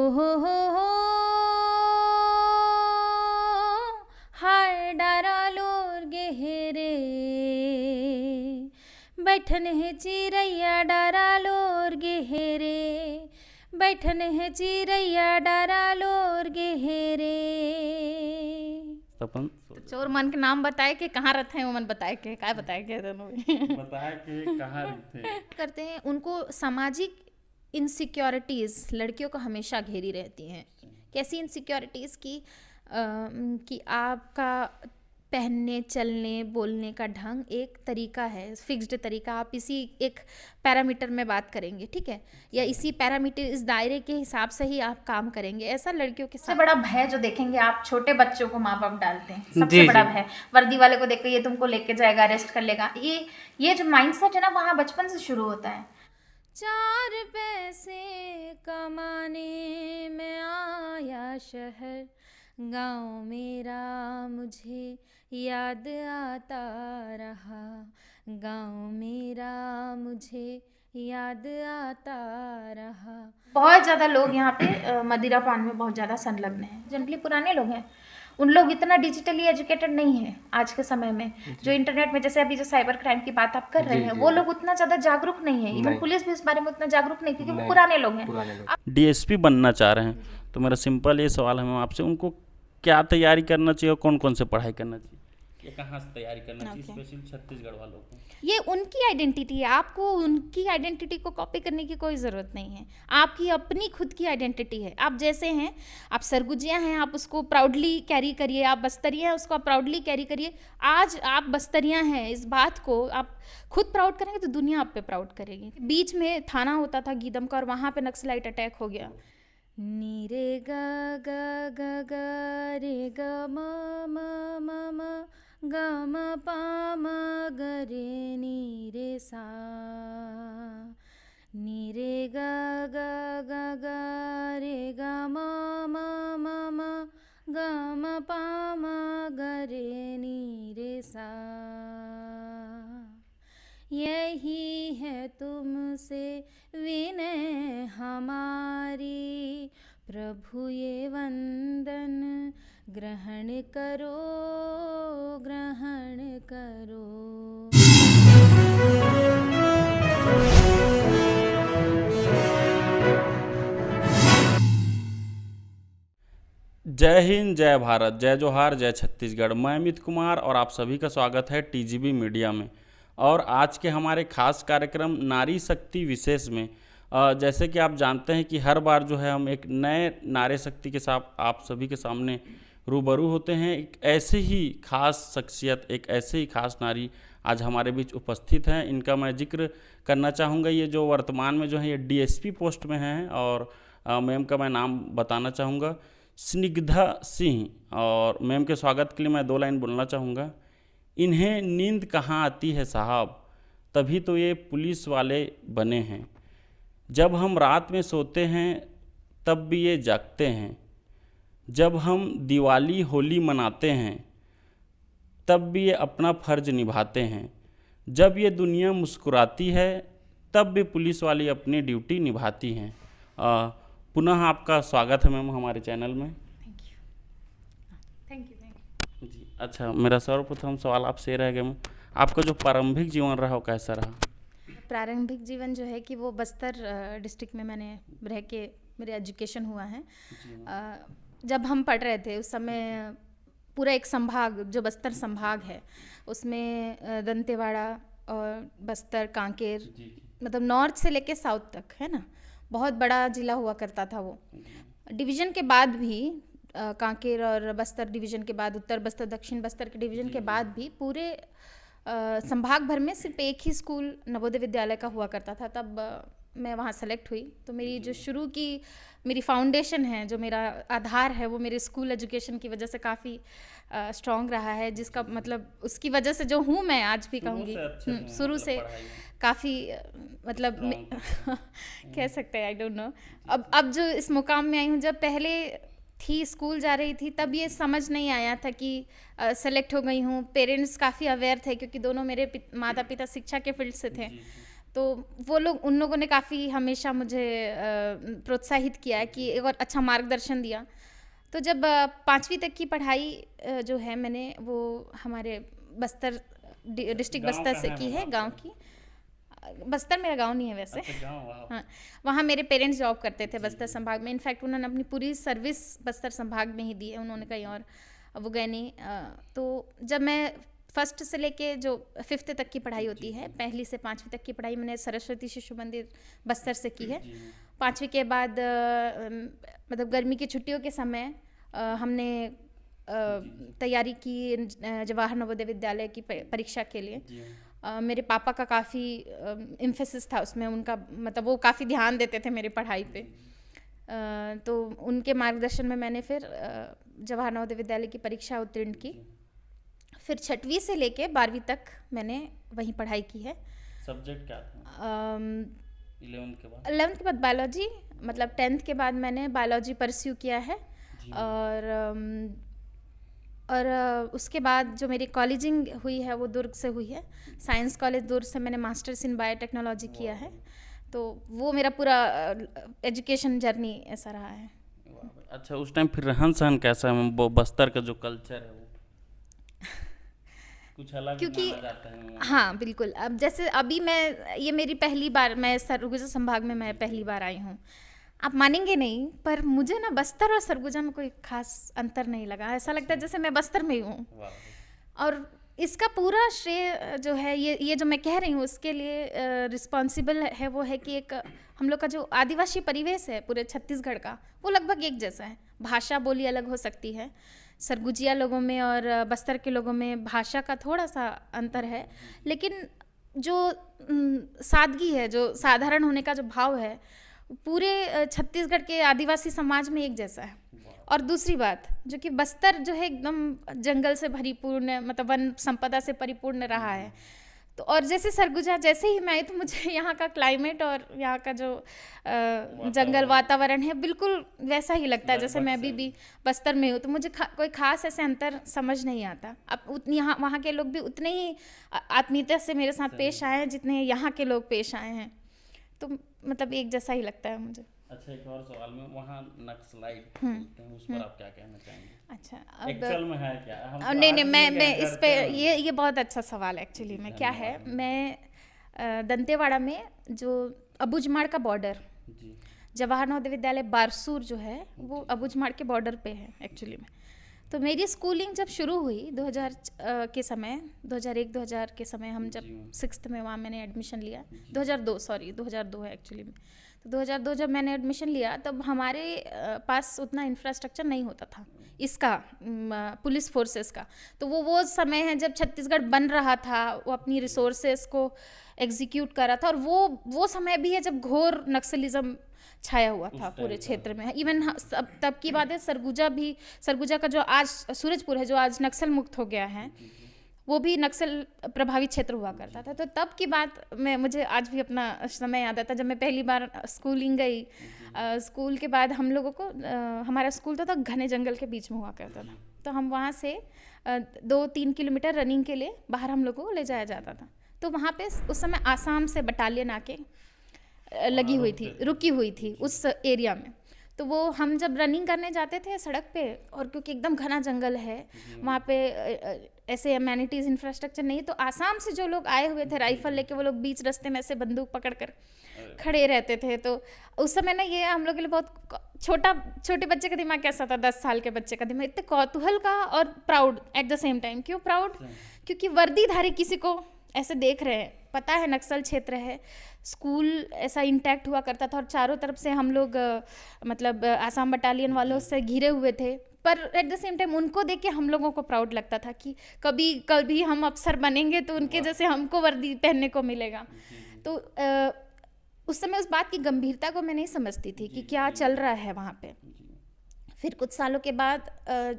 हो हाय डारा लोर गहरे बैठन है चिरैया डारा लोर गहरे बैठन है चिरैया डारा लोर गहरे। अपन तो चोर मन के नाम बताए के कहाँ रहते हैं, वो मन बताए के क्या बताए के दोनों में बताया कि कहाँ रहते करते हैं। उनको सामाजिक इनसिक्योरिटीज़ लड़कियों को हमेशा घेरी रहती हैं। कैसी इनसिक्योरिटीज़ कि आपका पहनने चलने बोलने का ढंग एक तरीका है, फिक्स्ड तरीका, आप इसी एक पैरामीटर में बात करेंगे, ठीक है, या इसी पैरामीटर इस दायरे के हिसाब से ही आप काम करेंगे। ऐसा लड़कियों के सबसे बड़ा भय जो देखेंगे आप, छोटे बच्चों को माँ बाप डालते हैं, सबसे जी, बड़ा जी। भय वर्दी वाले को देख के ये तुमको लेके जाएगा, अरेस्ट कर लेगा। ये जो माइंडसेट है ना, वहाँ बचपन से शुरू होता है। 4 पैसे कमाने में आया शहर, गाँव मेरा मुझे याद आता रहा, गाँव मेरा मुझे याद आता रहा। बहुत ज़्यादा लोग यहाँ पे मदिरा पान में बहुत ज़्यादा संलग्न हैं। जनरली पुराने लोग हैं, उन लोग इतना डिजिटली एजुकेटेड नहीं है आज के समय में। जो इंटरनेट में, जैसे अभी जो साइबर क्राइम की बात आप कर रहे हैं, वो लोग उतना ज़्यादा जागरूक नहीं है। इवन पुलिस भी इस बारे में उतना जागरूक नहीं, क्योंकि वो पुराने लोग हैं। डीएसपी बनना चाह रहे हैं, तो मेरा सिंपल ये सवाल है मैम आपसे, उनको क्या तैयारी करना चाहिए और कौन कौन से पढ़ाई करना चाहिए, ये कहाँ से तैयारी करना चाहिए, स्पेशल छत्तीसगढ़ वालों को? ये उनकी आइडेंटिटी है, आपको उनकी आइडेंटिटी को कॉपी करने की कोई ज़रूरत नहीं है। आपकी अपनी खुद की आइडेंटिटी है। आप जैसे हैं, आप सरगुजिया हैं, आप उसको प्राउडली कैरी करिए। आप बस्तरिया हैं, उसको आप प्राउडली कैरी करिए। आज आप बस्तरिया हैं, इस बात को आप खुद प्राउड करेंगे तो दुनिया आप पे प्राउड करेगी। बीच में थाना होता था गीदम का, और वहाँ पे नक्सलाइट अटैक हो गया। नी रे ग ग ग ग रे ग म म म म ग म प म ग रे नी रे सा, नी रे ग ग ग ग रे ग म म म म ग म प म ग रे नी रे सा। यही है तुमसे विनय हमारी, प्रभु ये वंदन ग्रहण करो, ग्रहण करो। जय हिंद, जय भारत, जय जोहार, जय छत्तीसगढ़। मैं अमित कुमार और आप सभी का स्वागत है टीजीबी मीडिया में। और आज के हमारे खास कार्यक्रम नारी शक्ति विशेष में जैसे कि आप जानते हैं कि हर बार जो है हम एक नए नारी शक्ति के साथ आप सभी के सामने रूबरू होते हैं। एक ऐसे ही खास शख्सियत, एक ऐसे ही खास नारी आज हमारे बीच उपस्थित हैं। इनका मैं जिक्र करना चाहूँगा। ये जो वर्तमान में जो है ये डीएसपी पोस्ट में हैं, और मैम का मैं नाम बताना चाहूँगा, स्निग्धा सिंह। और मैम के स्वागत के लिए मैं 2 लाइन बोलना चाहूँगा। इन्हें नींद कहाँ आती है साहब, तभी तो ये पुलिस वाले बने हैं। जब हम रात में सोते हैं तब भी ये जागते हैं। जब हम दिवाली होली मनाते हैं तब भी ये अपना फ़र्ज निभाते हैं। जब ये दुनिया मुस्कुराती है तब भी पुलिस वाली अपनी ड्यूटी निभाती हैं। पुनः आपका स्वागत है मैम हमारे चैनल में। थैंक यू जी अच्छा, मेरा सर्वप्रथम सवाल आपसे रह गया मैम, आपका जो प्रारंभिक जीवन रहा वो कैसा रहा? प्रारंभिक जीवन जो है कि वो बस्तर डिस्ट्रिक्ट में मैंने रह के मेरे एजुकेशन हुआ है। जब हम पढ़ रहे थे उस समय पूरा एक संभाग जो बस्तर संभाग है, उसमें दंतेवाड़ा और बस्तर, कांकेर, मतलब नॉर्थ से लेके साउथ तक है ना, बहुत बड़ा जिला हुआ करता था वो। डिवीज़न के बाद भी कांकेर और बस्तर डिवीज़न के बाद, उत्तर बस्तर दक्षिण बस्तर के डिवीज़न के बाद भी पूरे संभाग भर में सिर्फ एक ही स्कूल नवोदय विद्यालय का हुआ करता था। तब मैं वहाँ सेलेक्ट हुई, तो मेरी जो शुरू की मेरी फाउंडेशन है, जो मेरा आधार है, वो मेरे स्कूल एजुकेशन की वजह से काफ़ी स्ट्रॉन्ग रहा है, जिसका मतलब उसकी वजह से जो हूँ मैं आज भी कहूँगी शुरू से काफ़ी मतलब कह सकते हैं, आई डोंट नो। अब जो इस मुकाम में आई हूँ, जब पहले थी स्कूल जा रही थी तब ये समझ नहीं आया था कि सेलेक्ट हो गई हूँ। पेरेंट्स काफ़ी अवेयर थे क्योंकि दोनों मेरे माता पिता शिक्षा के फील्ड से थे। तो वो लोग उन लोगों ने काफ़ी हमेशा मुझे प्रोत्साहित किया है कि एक और अच्छा मार्गदर्शन दिया। तो जब 5वीं तक की पढ़ाई जो है मैंने वो हमारे बस्तर डिस्ट्रिक्ट गाँव बस्तर से कहाँ है की है, वहाँ गांव की। बस्तर मेरा गांव नहीं है वैसे। अच्छा गाँव, वाह। हाँ, वहाँ मेरे पेरेंट्स जॉब करते थे बस्तर संभाग में। इनफैक्ट उन्होंने अपनी पूरी सर्विस बस्तर संभाग में ही दी है, उन्होंने कहीं और वो गए नहीं। तो जब मैं फर्स्ट से लेके जो 5th तक की पढ़ाई होती है, 1ली से 5वीं तक की पढ़ाई मैंने सरस्वती शिशु मंदिर बस्तर से की है। 5वीं के बाद मतलब गर्मी की छुट्टियों के समय हमने तैयारी की जवाहर नवोदय विद्यालय की परीक्षा के लिए। मेरे पापा का काफ़ी एम्फेसिस था उसमें, उनका मतलब वो काफ़ी ध्यान देते थे मेरी पढ़ाई पे। तो उनके मार्गदर्शन में मैंने फिर जवाहर नवोदय विद्यालय की परीक्षा उत्तीर्ण की। फिर 6वीं से लेके 12वीं तक मैंने वहीं पढ़ाई की है। सब्जेक्ट क्या था 11th के बाद? 11th के बाद बायोलॉजी, मतलब 10th के बाद मैंने बायोलॉजी परस्यू किया है। और उसके बाद जो मेरी कॉलेजिंग हुई है वो दुर्ग से हुई है, साइंस कॉलेज दुर्ग से मैंने मास्टर्स इन बायोटेक्नोलॉजी किया है। तो वो मेरा पूरा एजुकेशन जर्नी ऐसा रहा है। अच्छा, उस टाइम फिर रहन सहन कैसा है, वो बस्तर का जो कल्चर है वो कुछ अलग क्योंकि माना जाता है? हाँ बिल्कुल। अब जैसे अभी ये मेरी पहली बार, मैं सरगुजा संभाग में मैं पहली बार आई हूँ। आप मानेंगे नहीं, पर मुझे ना बस्तर और सरगुजा में कोई खास अंतर नहीं लगा। ऐसा लगता है जैसे मैं बस्तर में ही हूँ। और इसका पूरा श्रेय जो है ये जो मैं कह रही हूँ उसके लिए रिस्पॉन्सिबल है वो है कि एक हम लोग का जो आदिवासी परिवेश है पूरे छत्तीसगढ़ का, वो लगभग एक जैसा है। भाषा बोली अलग हो सकती है, सरगुजिया लोगों में और बस्तर के लोगों में भाषा का थोड़ा सा अंतर है, लेकिन जो सादगी है, जो साधारण होने का जो भाव है, पूरे छत्तीसगढ़ के आदिवासी समाज में एक जैसा है। और दूसरी बात जो कि बस्तर जो है एकदम जंगल से भरीपूर्ण, मतलब वन संपदा से परिपूर्ण रहा है। तो और जैसे सरगुजा जैसे ही मैं आई तो मुझे यहाँ का क्लाइमेट और यहाँ का जो जंगल वातावरण है बिल्कुल वैसा ही लगता है जैसे मैं अभी भी बस्तर में हूँ। तो मुझे कोई खास ऐसे अंतर समझ नहीं आता। अब यहाँ वहाँ के लोग भी उतने ही आत्मीयता से मेरे साथ पेश आए हैं जितने यहाँ के लोग पेश आए हैं। तो मतलब एक जैसा ही लगता है मुझे। अच्छा, एक और सवाल में, वहाँ नक्सलाइट बोलते हैं, उस पर आप क्या कहना चाहेंगे? अच्छा, एक्चुअल में है क्या? नहीं, मैं इस पे ये बहुत अच्छा सवाल है एक्चुअली में। क्या है, मैं दंतेवाड़ा में जो अबुझमाड़ का बॉर्डर, जवाहर नवोदय विद्यालय बारसूर जो है वो अबुझमाड़ के बॉर्डर पे है एक्चुअली में। तो मेरी स्कूलिंग जब शुरू हुई 2000 के समय, 2001-2000 के समय, हम जब 6th में वहाँ मैंने एडमिशन लिया, 2002 है एक्चुअली में। तो 2002 जब मैंने एडमिशन लिया तब हमारे पास उतना इंफ्रास्ट्रक्चर नहीं होता था इसका, पुलिस फोर्सेस का। तो वो समय है जब छत्तीसगढ़ बन रहा था, वो अपनी रिसोर्सेस को एग्जीक्यूट कर रहा था। और वो समय भी है जब घोर नक्सलिज्म छाया हुआ था पूरे क्षेत्र में। इवन तब की बात है, सरगुजा का जो आज सूरजपुर है, जो आज नक्सल मुक्त हो गया है, वो भी नक्सल प्रभावित क्षेत्र हुआ करता था। तो तब की बात मुझे आज भी अपना समय याद आता। जब मैं पहली बार स्कूलिंग गई, स्कूल के बाद हम लोगों को, हमारा स्कूल तो घने जंगल के बीच में हुआ करता था। तो हम वहाँ से 2-3 किलोमीटर रनिंग के लिए बाहर हम लोगों को ले जाया जाता था। तो वहाँ पे उस समय आसाम से बटालियन आके रुकी हुई थी उस एरिया में। तो वो हम जब रनिंग करने जाते थे सड़क पे, और क्योंकि एकदम घना जंगल है वहाँ पे, ऐसे एमेनिटीज़ इंफ्रास्ट्रक्चर नहीं, तो आसाम से जो लोग आए हुए थे राइफल लेके, वो लोग बीच रास्ते में ऐसे बंदूक पकड़ कर खड़े रहते थे। तो उस समय ना ये हम लोग के लिए बहुत छोटे बच्चे का दिमाग कैसा था, 10 साल के बच्चे का दिमाग, इतने कौतूहल का और proud at the same time. क्यों प्राउड? क्योंकि वर्दीधारी किसी को ऐसे देख रहे हैं, पता है नक्सल क्षेत्र है, स्कूल ऐसा इंटैक्ट हुआ करता था और चारों तरफ से हम लोग मतलब आसाम बटालियन वालों से घिरे हुए थे। पर एट द सेम टाइम उनको देख के हम लोगों को प्राउड लगता था कि कभी हम अफसर बनेंगे तो उनके जैसे हमको वर्दी पहनने को मिलेगा। तो उस समय उस बात की गंभीरता को मैं नहीं समझती थी कि क्या चल रहा है वहाँ पे। फिर कुछ सालों के बाद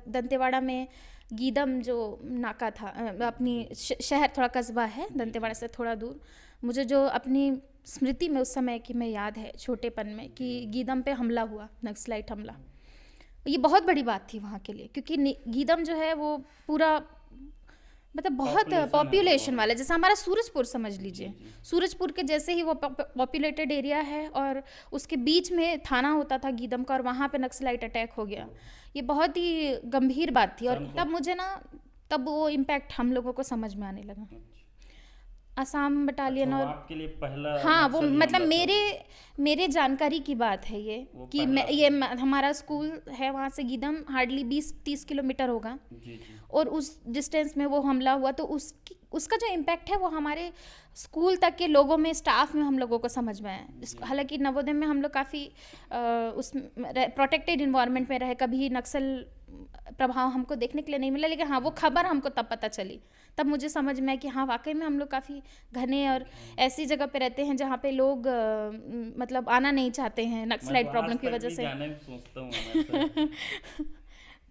दंतेवाड़ा में गीदम जो नाका था, अपनी शहर थोड़ा कस्बा है दंतेवाड़ा से थोड़ा दूर, मुझे जो अपनी स्मृति में उस समय की मैं याद है छोटेपन में कि गीदम पे हमला हुआ, नक्सलाइट हमला। ये बहुत बड़ी बात थी वहाँ के लिए, क्योंकि गीदम जो है वो पूरा मतलब बहुत Population है पॉपुलेशन वो। वाला, जैसे हमारा सूरजपुर समझ लीजिए, सूरजपुर के जैसे ही वो पॉपुलेटेड एरिया है, और उसके बीच में थाना होता था गीदम का, और वहाँ पे नक्सलाइट अटैक हो गया। ये बहुत ही गंभीर बात थी, और तब मुझे ना, तब वो इम्पैक्ट हम लोगों को समझ में आने लगा। असम बटालियन अच्छा, वो और आपके लिए पहला हाँ, वो नक्सली मतलब हमला था। मेरे जानकारी की बात है ये, वो कि पहला मैं ये हमारा स्कूल है वहाँ से गीदम हार्डली 20-30 किलोमीटर होगा, जी जी। और उस डिस्टेंस में वो हमला हुआ, तो उसका जो इम्पैक्ट है वो हमारे स्कूल तक के लोगों में, स्टाफ में हम लोगों को समझ में आया। हालांकि नवोदय में हम लोग काफ़ी उस प्रोटेक्टेड इन्वायरमेंट में रहे, कभी नक्सल प्रभाव हमको देखने के लिए नहीं मिला, लेकिन हाँ, वो खबर हमको तब पता चली, तब मुझे समझ में आया कि हाँ, वाकई में हम लोग काफ़ी घने और ऐसी जगह पे रहते हैं जहाँ पे लोग मतलब आना नहीं चाहते हैं नक्सलाइट प्रॉब्लम की वजह से। जाने भी सोचता हूँ मैं तो।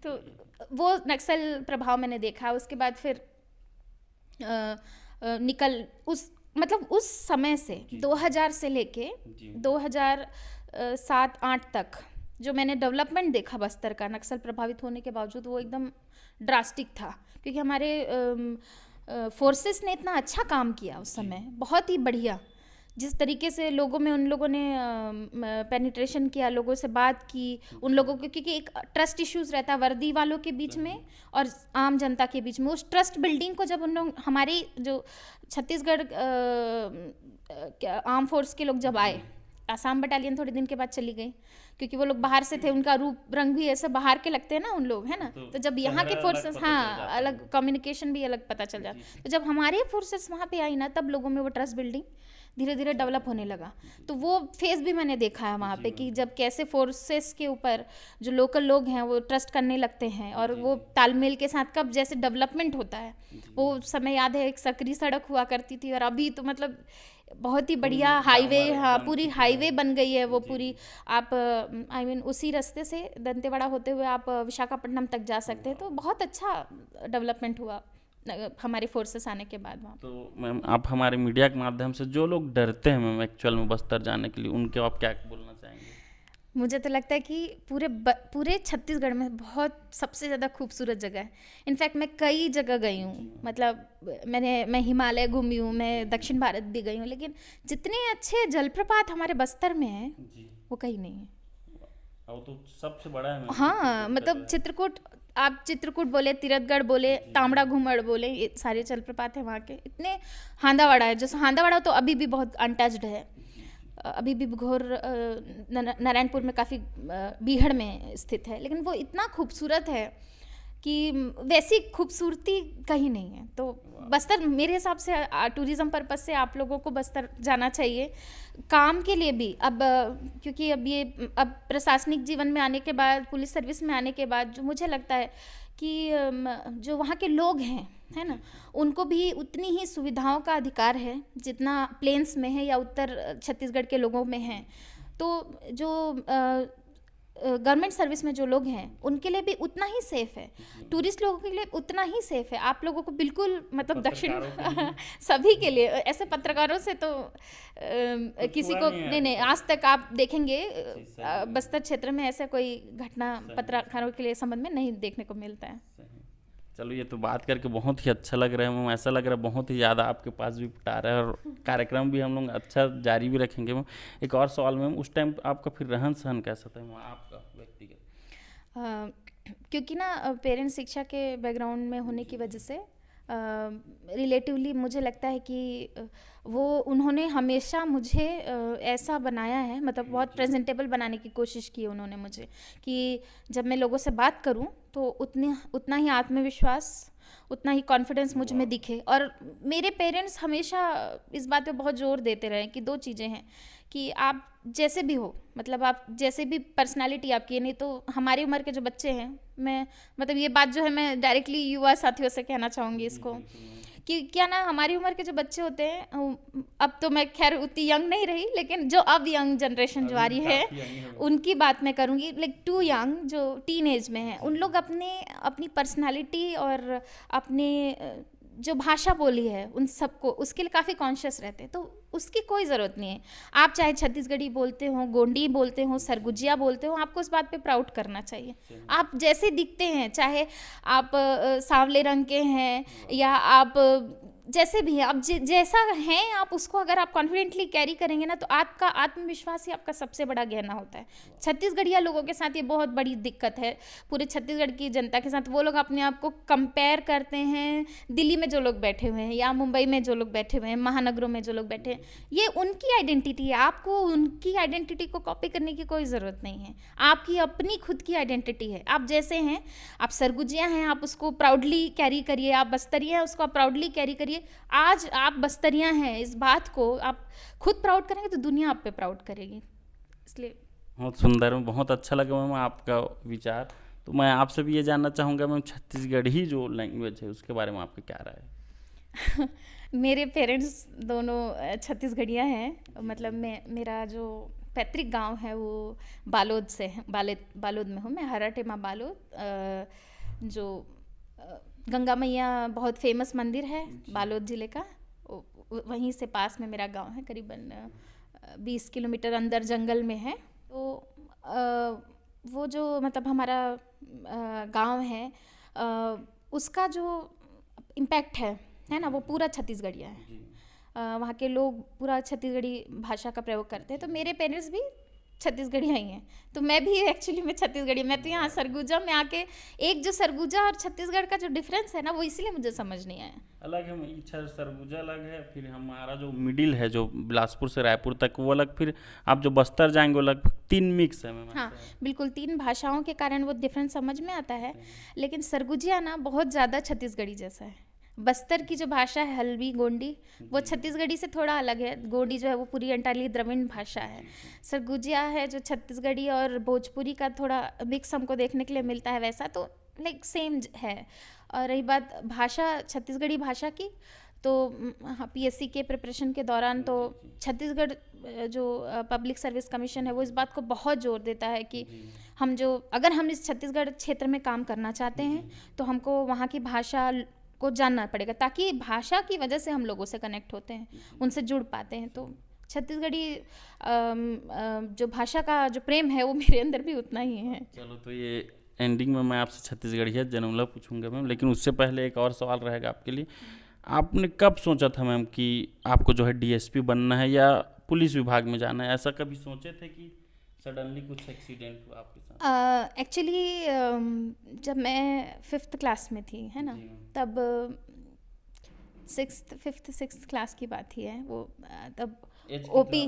तो वो नक्सल प्रभाव मैंने देखा। उसके बाद फिर उस समय से 2000 से लेके 2007-8 तक जो मैंने डेवलपमेंट देखा बस्तर का, नक्सल प्रभावित होने के बावजूद, वो एकदम ड्रास्टिक था, क्योंकि हमारे फोर्सेस ने इतना अच्छा काम किया उस समय, बहुत ही बढ़िया। जिस तरीके से लोगों में उन लोगों ने पेनिट्रेशन किया, लोगों से बात की, उन लोगों को, क्योंकि एक ट्रस्ट इश्यूज रहता है वर्दी वालों के बीच में और आम जनता के बीच में, उस ट्रस्ट बिल्डिंग को जब उन लोग, हमारी जो छत्तीसगढ़ आर्म फोर्स के लोग जब आए, आसाम बटालियन थोड़े दिन के बाद चली गई, क्योंकि वो लोग बाहर से थे, उनका रूप रंग भी ऐसे बाहर के लगते हैं ना उन लोग, है ना, तो जब यहाँ के फोर्सेस, हाँ, अलग कम्युनिकेशन भी अलग पता चल जाता, तो जब हमारे फोर्सेस वहाँ पे आई ना, तब लोगों में वो ट्रस्ट बिल्डिंग धीरे धीरे डेवलप होने लगा। तो वो फेज भी मैंने देखा है वहाँ पे, कि जब कैसे फोर्सेस के ऊपर जो लोकल लोग हैं वो ट्रस्ट करने लगते हैं, और वो तालमेल के साथ कब जैसे डेवलपमेंट होता है। वो समय याद है, एक सकरी सड़क हुआ करती थी, और अभी तो मतलब बहुत ही बढ़िया हाईवे, हाँ, पूरी हाईवे बन गई है वो पूरी। आप आई मीन उसी रास्ते से दंतेवाड़ा होते हुए आप विशाखापट्टनम तक जा सकते हैं। तो बहुत अच्छा डेवलपमेंट हुआ हमारे फोर्सेस आने के बाद वहाँ। तो मैम, आप हमारे मीडिया के माध्यम से जो लोग डरते हैं मैम एक्चुअल में बस्तर जाने के लिए, उनके आप क्या बोलना चाहेंगे? मुझे तो लगता है कि पूरे छत्तीसगढ़ में बहुत सबसे ज़्यादा खूबसूरत जगह है। इनफैक्ट मैं कई जगह गई हूँ, मतलब मैं हिमालय घूमी हूँ, मैं दक्षिण भारत भी गई हूँ, लेकिन जितने अच्छे जलप्रपात हमारे बस्तर में हैं वो कहीं नहीं है। वो तो सबसे बड़ा है। हाँ, मतलब चित्रकूट, आप चित्रकूट बोले, तिरथगढ़ बोले, तांबड़ा घुमड़ बोले, ये सारे जलप्रपात हैं वहाँ के। इतने हांदावाड़ा है, जैसे हांदावाड़ा तो अभी भी बहुत अनटच्ड है, अभी भी घोर नारायणपुर में काफ़ी बीहड़ में स्थित है, लेकिन वो इतना खूबसूरत है कि वैसी खूबसूरती कहीं नहीं है। तो बस्तर मेरे हिसाब से टूरिज़्म पर्पस से आप लोगों को बस्तर जाना चाहिए, काम के लिए भी। अब क्योंकि अब प्रशासनिक जीवन में आने के बाद, पुलिस सर्विस में आने के बाद, जो मुझे लगता है कि जो वहाँ के लोग हैं, है ना, उनको भी उतनी ही सुविधाओं का अधिकार है जितना प्लेन्स में है या उत्तर छत्तीसगढ़ के लोगों में है। तो जो गवर्नमेंट सर्विस में जो लोग हैं उनके लिए भी उतना ही सेफ है, टूरिस्ट लोगों के लिए उतना ही सेफ है। आप लोगों को बिल्कुल, मतलब दक्षिण सभी के लिए, ऐसे पत्रकारों से तो किसी को नहीं, आज तक आप देखेंगे बस्तर क्षेत्र में ऐसा कोई घटना पत्रकारों के लिए संबंध में नहीं देखने को मिलता है। चलो, ये तो बात करके बहुत ही अच्छा लग रहा है मैम, ऐसा लग रहा है बहुत ही ज़्यादा आपके पास भी पटा रहा है, और कार्यक्रम भी हम लोग अच्छा जारी भी रखेंगे मैम। एक और सवाल मैम, उस टाइम आपका फिर रहन सहन कैसा था वहाँ आपका व्यक्तिगत? क्योंकि ना पेरेंट्स शिक्षा के बैकग्राउंड में होने की वजह से रिलेटिवली मुझे लगता है कि वो उन्होंने हमेशा मुझे ऐसा बनाया है, मतलब बहुत प्रेजेंटेबल बनाने की कोशिश की उन्होंने मुझे, कि जब मैं लोगों से बात करूं तो उतना ही आत्मविश्वास, उतना ही कॉन्फिडेंस मुझ में दिखे। और मेरे पेरेंट्स हमेशा इस बात पे बहुत जोर देते रहे कि 2 चीज़ें हैं, कि आप जैसे भी हो, मतलब आप जैसे भी पर्सनालिटी आपकी है, नहीं तो हमारी उम्र के जो बच्चे हैं, मैं मतलब ये बात जो है मैं डायरेक्टली युवा साथियों से कहना चाहूँगी इसको, कि क्या ना, हमारी उम्र के जो बच्चे होते हैं, अब तो मैं खैर उतनी यंग नहीं रही, लेकिन जो अब यंग जनरेशन जो आ रही है उनकी बात मैं करूँगी, लाइक टू यंग, जो टीन एज में है, उन लोग अपनी पर्सनालिटी और अपने जो भाषा बोली है उन सबको, उसके लिए काफ़ी कॉन्शियस रहते हैं, तो उसकी कोई ज़रूरत नहीं है। आप चाहे छत्तीसगढ़ी बोलते हो, गोंडी बोलते हो, सरगुजिया बोलते हो, आपको उस बात पे प्राउड करना चाहिए। आप जैसे दिखते हैं, चाहे आप सांवले रंग के हैं या आप जैसे भी हैं, आप जैसा हैं, आप उसको अगर आप कॉन्फिडेंटली कैरी करेंगे ना, तो आपका आत्मविश्वास ही आपका सबसे बड़ा गहना होता है। छत्तीसगढ़िया लोगों के साथ ये बहुत बड़ी दिक्कत है, पूरे छत्तीसगढ़ की जनता के साथ। वो लोग अपने आप को कंपेयर करते हैं दिल्ली में जो लोग बैठे हुए हैं या मुंबई में जो लोग बैठे हुए हैं, महानगरों में जो लोग बैठे हैं। ये उनकी आइडेंटिटी है, आपको उनकी आइडेंटिटी को कॉपी करने की कोई ज़रूरत नहीं है। आपकी अपनी खुद की आइडेंटिटी है, आप जैसे हैं। आप सरगुजिया हैं, आप उसको प्राउडली कैरी करिए। आप बस्तरिया हैं, उसको आप प्राउडली कैरी करिए। आज आप बस्तरिया हैं, इस बात को आप खुद प्राउड करेंगे तो दुनिया आप पे प्राउड करेगी। इसलिए बहुत सुंदर, बहुत अच्छा लगा मैम आपका विचार। तो मैं आपसे भी ये जानना चाहूँगा मैम, छत्तीसगढ़ी जो लैंग्वेज है उसके बारे में आपकी क्या राय है? मेरे पेरेंट्स दोनों छत्तीसगढ़िया हैं। मतलब मेरा जो पैतृक गांव है वो बालोद से है, बालोद में हूँ मैं, हराटेमा बालोद। जो गंगा मैया बहुत फेमस मंदिर है बालोद ज़िले का, वहीं से पास में मेरा गांव है, करीबन 20 किलोमीटर अंदर जंगल में है। तो वो जो मतलब हमारा गांव है, उसका जो इम्पैक्ट है ना, वो पूरा छत्तीसगढ़िया है। वहाँ के लोग पूरा छत्तीसगढ़ी भाषा का प्रयोग करते हैं। तो मेरे पेरेंट्स भी छत्तीसगढ़िया ही हैं, तो मैं भी एक्चुअली में छत्तीसगढ़ी। मैं तो यहाँ सरगुजा में आके एक जो सरगुजा और छत्तीसगढ़ का जो डिफरेंस है ना, वो इसलिए मुझे समझ नहीं आया। अलग है, सरगुजा अलग है, फिर हमारा जो मिडिल है जो बिलासपुर से रायपुर तक वो अलग, फिर आप जो बस्तर जाएंगे वो लगभग 3 मिक्स है। हाँ बिल्कुल, 3 भाषाओं के कारण वो डिफरेंस समझ में आता है। लेकिन सरगुजिया ना बहुत ज़्यादा छत्तीसगढ़ी जैसा है। बस्तर की जो भाषा है हल्बी गोंडी, वो छत्तीसगढ़ी से थोड़ा अलग है। गोंडी जो है वो पूरी एंटायरली द्रविड़ भाषा है। सरगुजिया है जो छत्तीसगढ़ी और भोजपुरी का थोड़ा मिक्स हमको देखने के लिए मिलता है, वैसा तो लाइक सेम है। और रही बात भाषा, छत्तीसगढ़ी भाषा की, तो हाँ, पीएससी के प्रिपरेशन के दौरान तो छत्तीसगढ़ जो पब्लिक सर्विस कमीशन है वो इस बात को बहुत जोर देता है कि अगर हम इस छत्तीसगढ़ क्षेत्र में काम करना चाहते हैं तो हमको वहाँ की भाषा को जानना पड़ेगा, ताकि भाषा की वजह से हम लोगों से कनेक्ट होते हैं, उनसे जुड़ पाते हैं। तो छत्तीसगढ़ी जो भाषा का जो प्रेम है वो मेरे अंदर भी उतना ही है। चलो, तो ये एंडिंग में मैं आपसे छत्तीसगढ़िया जन्मला पूछूंगा मैम, लेकिन उससे पहले एक और सवाल रहेगा आपके लिए। आपने कब सोचा था मैम कि आपको जो है डीएसपी बनना है या पुलिस विभाग में जाना है? ऐसा कभी सोचे थे कि सडनली कुछ एक्सीडेंट हुआ आपके साथ? एक्चुअली जब मैं 5th क्लास में थी, है ना, तब 5th-6th क्लास की बात ही है वो। तब ओपी,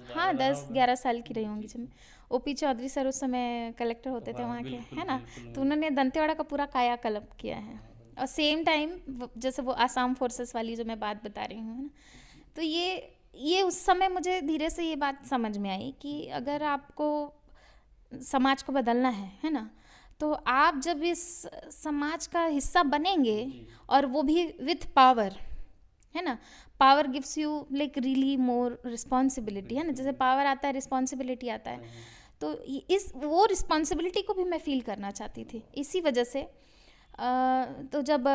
हाँ 10-11 साल की रही होंगी जब। ओपी चौधरी सर उस समय कलेक्टर होते थे वहाँ के, है ना, तो उन्होंने दंतेवाड़ा का पूरा कायाकल्प किया है। और सेम टाइम जैसे वो आसाम फोर्सेस वाली जो मैं बात बता रही हूँ, है ना, तो ये उस समय मुझे धीरे से ये बात समझ में आई कि अगर आपको समाज को बदलना है ना, तो आप जब इस समाज का हिस्सा बनेंगे और वो भी विथ पावर, है ना, power gives you like really more responsibility, है ना, जैसे पावर आता है रिस्पॉन्सिबिलिटी आता है, तो वो रिस्पॉन्सिबिलिटी को भी मैं फील करना चाहती थी। इसी वजह से तो जब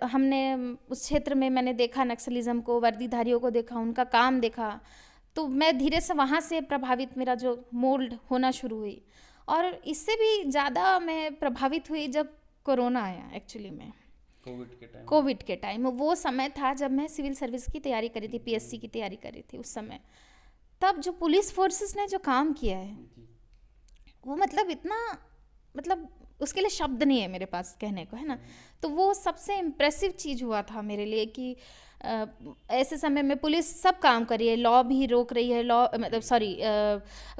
हमने उस क्षेत्र में मैंने देखा नक्सलिज्म को, वर्दीधारियों को देखा, उनका काम देखा, तो मैं धीरे से वहाँ से प्रभावित, मेरा जो मोल्ड होना शुरू हुई। और इससे भी ज़्यादा मैं प्रभावित हुई जब कोरोना आया। एक्चुअली में कोविड के टाइम वो समय था जब मैं सिविल सर्विस की तैयारी करी थी, पीएससी की तैयारी करी थी उस समय। तब जो पुलिस फोर्सेस ने जो काम किया है वो मतलब इतना, मतलब उसके लिए शब्द नहीं है मेरे पास कहने को, है ना। तो वो सबसे इम्प्रेसिव चीज़ हुआ था मेरे लिए कि ऐसे समय में पुलिस सब काम कर रही है, लॉ भी रोक रही है,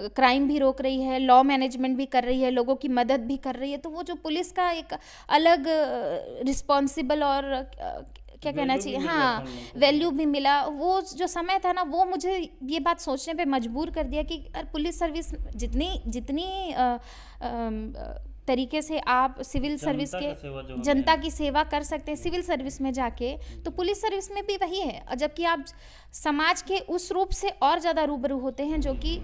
क्राइम भी रोक रही है, लॉ मैनेजमेंट भी कर रही है, लोगों की मदद भी कर रही है। तो वो जो पुलिस का एक अलग रिस्पॉन्सिबल और क्या कहना चाहिए, हाँ, वैल्यू भी मिला। वो जो समय था ना, वो मुझे ये बात सोचने पे मजबूर कर दिया कि पुलिस सर्विस जितनी तरीके से आप सिविल सर्विस के जनता की सेवा कर सकते हैं सिविल सर्विस में जाके, तो पुलिस सर्विस में भी वही है। और जबकि आप समाज के उस रूप से और ज़्यादा रूबरू होते हैं जो कि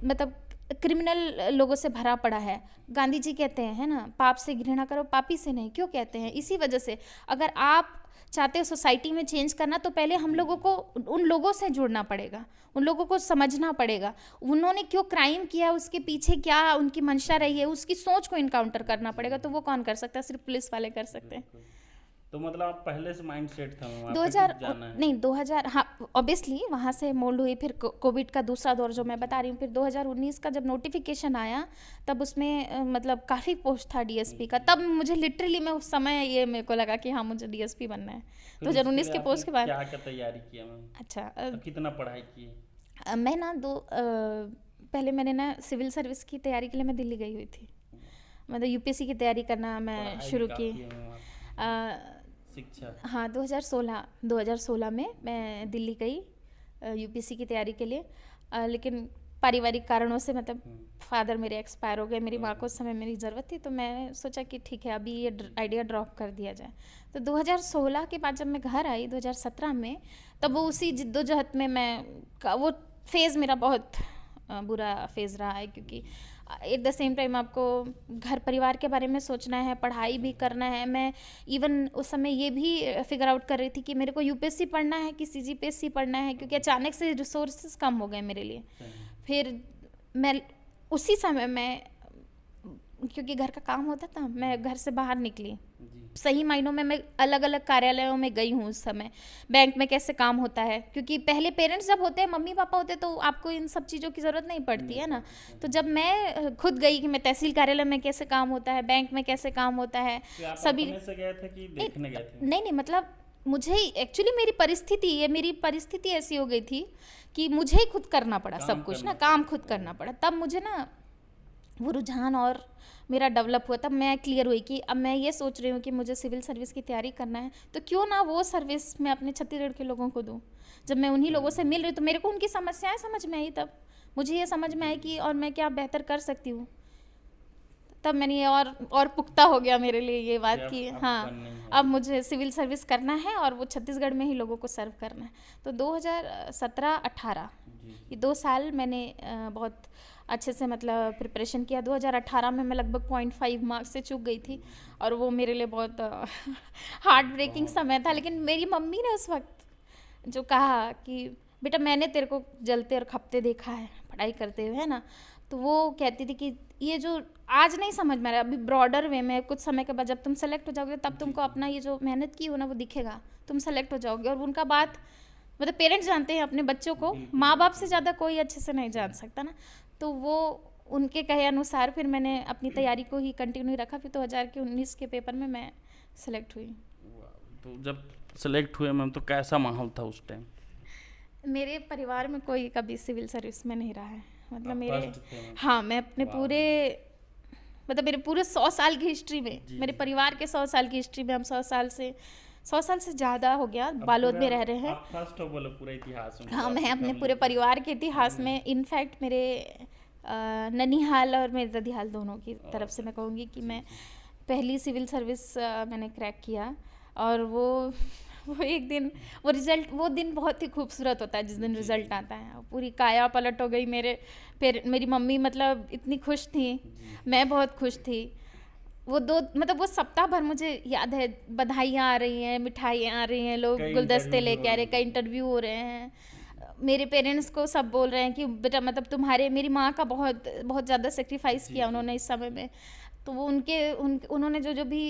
मतलब क्रिमिनल लोगों से भरा पड़ा है। गांधी जी कहते हैं, है ना, पाप से घृणा करो, पापी से नहीं। क्यों कहते हैं? इसी वजह से। अगर आप चाहते हो सोसाइटी में चेंज करना, तो पहले हम लोगों को उन लोगों से जुड़ना पड़ेगा, उन लोगों को समझना पड़ेगा, उन्होंने क्यों क्राइम किया, उसके पीछे क्या उनकी मंशा रही है, उसकी सोच को इनकाउंटर करना पड़ेगा। तो वो कौन कर सकता है? सिर्फ पुलिस वाले कर सकते हैं। तो मतलब आप पहले से माइंड सेट था मैम, आपको 2000 जाना है? नहीं 2000, हाँ ऑब्वियसली वहाँ से मोल्ड हुई। फिर कोविड का दूसरा दौर जो मैं बता रही हूँ, फिर 2019 का जब नोटिफिकेशन आया, तब उसमें मतलब काफ़ी पोस्ट था डीएसपी का। तब मुझे लिटरली मैं उस समय ये मेरे को लगा कि हाँ मुझे डीएसपी बनना है। फिर 2019 उसके के लिए पोस्ट के बाद क्या क्या तैयारी किया मैम? अच्छा तो कितना पढ़ाई की? मैं ना पहले मैंने ना सिविल सर्विस की तैयारी के लिए मैं दिल्ली गई हुई थी। मतलब यूपीएससी की तैयारी करना मैं पढ़ाई शुरू भी की। काफ़ी है मैम आपकी। शिक्षा। हाँ 2016 में मैं दिल्ली गई यूपीएससी की तैयारी के लिए। लेकिन पारिवारिक कारणों से मतलब फादर मेरे एक्सपायर हो गए, मेरी माँ को उस समय मेरी ज़रूरत थी, तो मैं सोचा कि ठीक है अभी ये आइडिया ड्रॉप कर दिया जाए। तो 2016 के बाद जब मैं घर आई 2017 में, तब वो उसी जिद्दोजहद में वो फेज़ मेरा बहुत बुरा फेज़ रहा है, क्योंकि एट द सेम टाइम आपको घर परिवार के बारे में सोचना है, पढ़ाई भी करना है। मैं इवन उस समय ये भी फिगर आउट कर रही थी कि मेरे को यूपीएससी पढ़ना है कि सीजीपीएससी पढ़ना है, क्योंकि अचानक से रिसोर्सेज कम हो गए मेरे लिए। फिर मैं उसी समय में, क्योंकि घर का काम होता था, मैं घर से बाहर निकली। सही मायनों में मैं अलग अलग कार्यालयों में गई हूँ उस समय, बैंक में कैसे काम होता है, क्योंकि पहले पेरेंट्स जब होते हैं, मम्मी पापा होते हैं, तो आपको इन सब चीज़ों की ज़रूरत नहीं पड़ती है ना। तो जब मैं खुद गई कि मैं तहसील कार्यालय में कैसे काम होता है, बैंक में कैसे काम होता है, सभी से गए थे कि देखने गए थे? नहीं मतलब मुझे एक्चुअली मेरी परिस्थिति ऐसी हो गई थी कि मुझे ही खुद करना पड़ा सब कुछ ना, काम खुद करना पड़ा। तब मुझे ना वो रुझान और मेरा डेवलप हुआ, तब मैं क्लियर हुई कि अब मैं ये सोच रही हूँ कि मुझे सिविल सर्विस की तैयारी करना है, तो क्यों ना वो सर्विस मैं अपने छत्तीसगढ़ के लोगों को दूँ। जब मैं उन्हीं लोगों से मिल रही हूँ, तो मेरे को उनकी समस्याएं समझ में आई, तब मुझे ये समझ में आई कि और मैं क्या बेहतर कर सकती हूँ। तब मैंने ये और पुख्ता हो गया मेरे लिए ये बात कि हाँ अब मुझे सिविल सर्विस करना है और वो छत्तीसगढ़ में ही लोगों को सर्व करना है। तो 2017-18 ये 2 साल मैंने बहुत अच्छे से मतलब प्रिपरेशन किया। 2018 में मैं लगभग 0.5 मार्क्स से चूक गई थी, और वो मेरे लिए बहुत हार्ट ब्रेकिंग समय था। लेकिन मेरी मम्मी ने उस वक्त जो कहा कि बेटा मैंने तेरे को जलते और खपते देखा है पढ़ाई करते हुए, है ना, तो वो कहती थी कि ये जो आज नहीं समझ में आ रहा, अभी ब्रॉडर वे में कुछ समय के बाद जब तुम सेलेक्ट हो जाओगे, तब तुमको अपना ये जो मेहनत की हो ना वो दिखेगा, तुम सेलेक्ट हो जाओगे। और उनका बात मतलब पेरेंट्स जानते हैं अपने बच्चों को, माँ बाप से ज़्यादा कोई अच्छे से नहीं जान सकता ना। तो वो उनके कहे अनुसार फिर मैंने अपनी तैयारी को ही कंटिन्यू रखा। फिर 2019 के पेपर में मैं सेलेक्ट हुई। तो जब सेलेक्ट हुए मैम, तो कैसा माहौल था उस टाइम? मेरे परिवार में कोई कभी सिविल सर्विस में नहीं रहा है, मतलब मेरे थे? हाँ मैं अपने मेरे पूरे 100 साल की हिस्ट्री में, मेरे परिवार के 100 साल की हिस्ट्री में हम 100 साल से ज़्यादा हो गया बालोद में रह रहे हैं। आप फर्स्ट हो बोलो पूरे इतिहास में। हाँ मैं अपने पूरे परिवार के इतिहास में, इनफैक्ट मेरे ननिहाल और मेरे ददिहाल दोनों की तरफ से मैं कहूँगी कि मैं पहली सिविल सर्विस मैंने क्रैक किया। और वो एक दिन वो दिन बहुत ही खूबसूरत होता है जिस दिन रिजल्ट आता है। पूरी काया पलट हो गई मेरी मम्मी मतलब इतनी खुश थी, मैं बहुत खुश थी। वो सप्ताह भर मुझे याद है, बधाइयाँ आ रही हैं, मिठाइयाँ आ रही हैं, लोग गुलदस्ते लेके आ रहे हैं, कई इंटरव्यू हो रहे हैं। मेरे पेरेंट्स को सब बोल रहे हैं कि बेटा मतलब मेरी माँ का बहुत बहुत ज़्यादा सेक्रीफाइस किया उन्होंने इस समय में। तो वो उन्होंने जो भी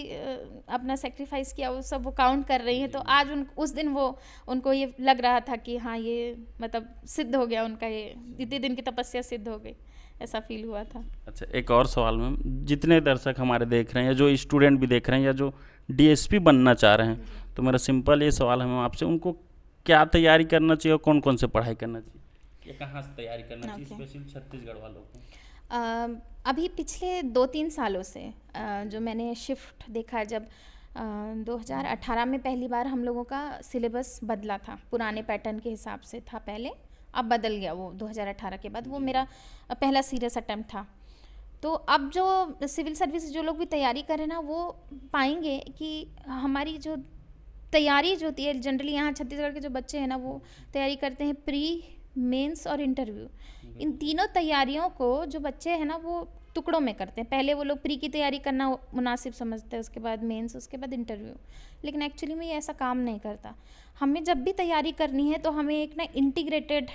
अपना सेक्रीफाइस किया वो सब वो काउंट कर रही हैं। तो आज उस दिन उनको ये लग रहा था कि हाँ ये मतलब सिद्ध हो गया उनका, ये इतने दिन की तपस्या सिद्ध हो गई, ऐसा फील हुआ था। अच्छा, एक और सवाल मैम, जितने दर्शक हमारे देख रहे हैं या जो स्टूडेंट भी देख रहे हैं या जो डीएसपी बनना चाह रहे हैं, तो मेरा सिंपल ये सवाल है मैम आपसे, उनको क्या तैयारी करना चाहिए और कौन कौन से पढ़ाई करना चाहिए, या कहाँ से तैयारी करना चाहिए स्पेशल छत्तीसगढ़ वालों को? अभी पिछले 2-3 सालों से जो मैंने शिफ्ट देखा, जब 2018 में पहली बार हम लोगों का सिलेबस बदला था, पुराने पैटर्न के हिसाब से था पहले, अब बदल गया वो 2018 के बाद। वो मेरा पहला सीरियस अटेम्प्ट था। तो अब जो सिविल सर्विस जो लोग भी तैयारी करें ना, वो पाएंगे कि हमारी जो तैयारी जो होती है जनरली यहाँ छत्तीसगढ़ के जो बच्चे हैं ना, वो तैयारी करते हैं प्री, मेंस और इंटरव्यू। इन तीनों तैयारियों को जो बच्चे हैं ना वो टुकड़ों में करते हैं। पहले वो लोग प्री की तैयारी करना मुनासिब समझते हैं, उसके बाद मेंस, उसके बाद इंटरव्यू, लेकिन एक्चुअली में ये ऐसा काम नहीं करता। हमें जब भी तैयारी करनी है तो हमें एक ना इंटीग्रेटेड,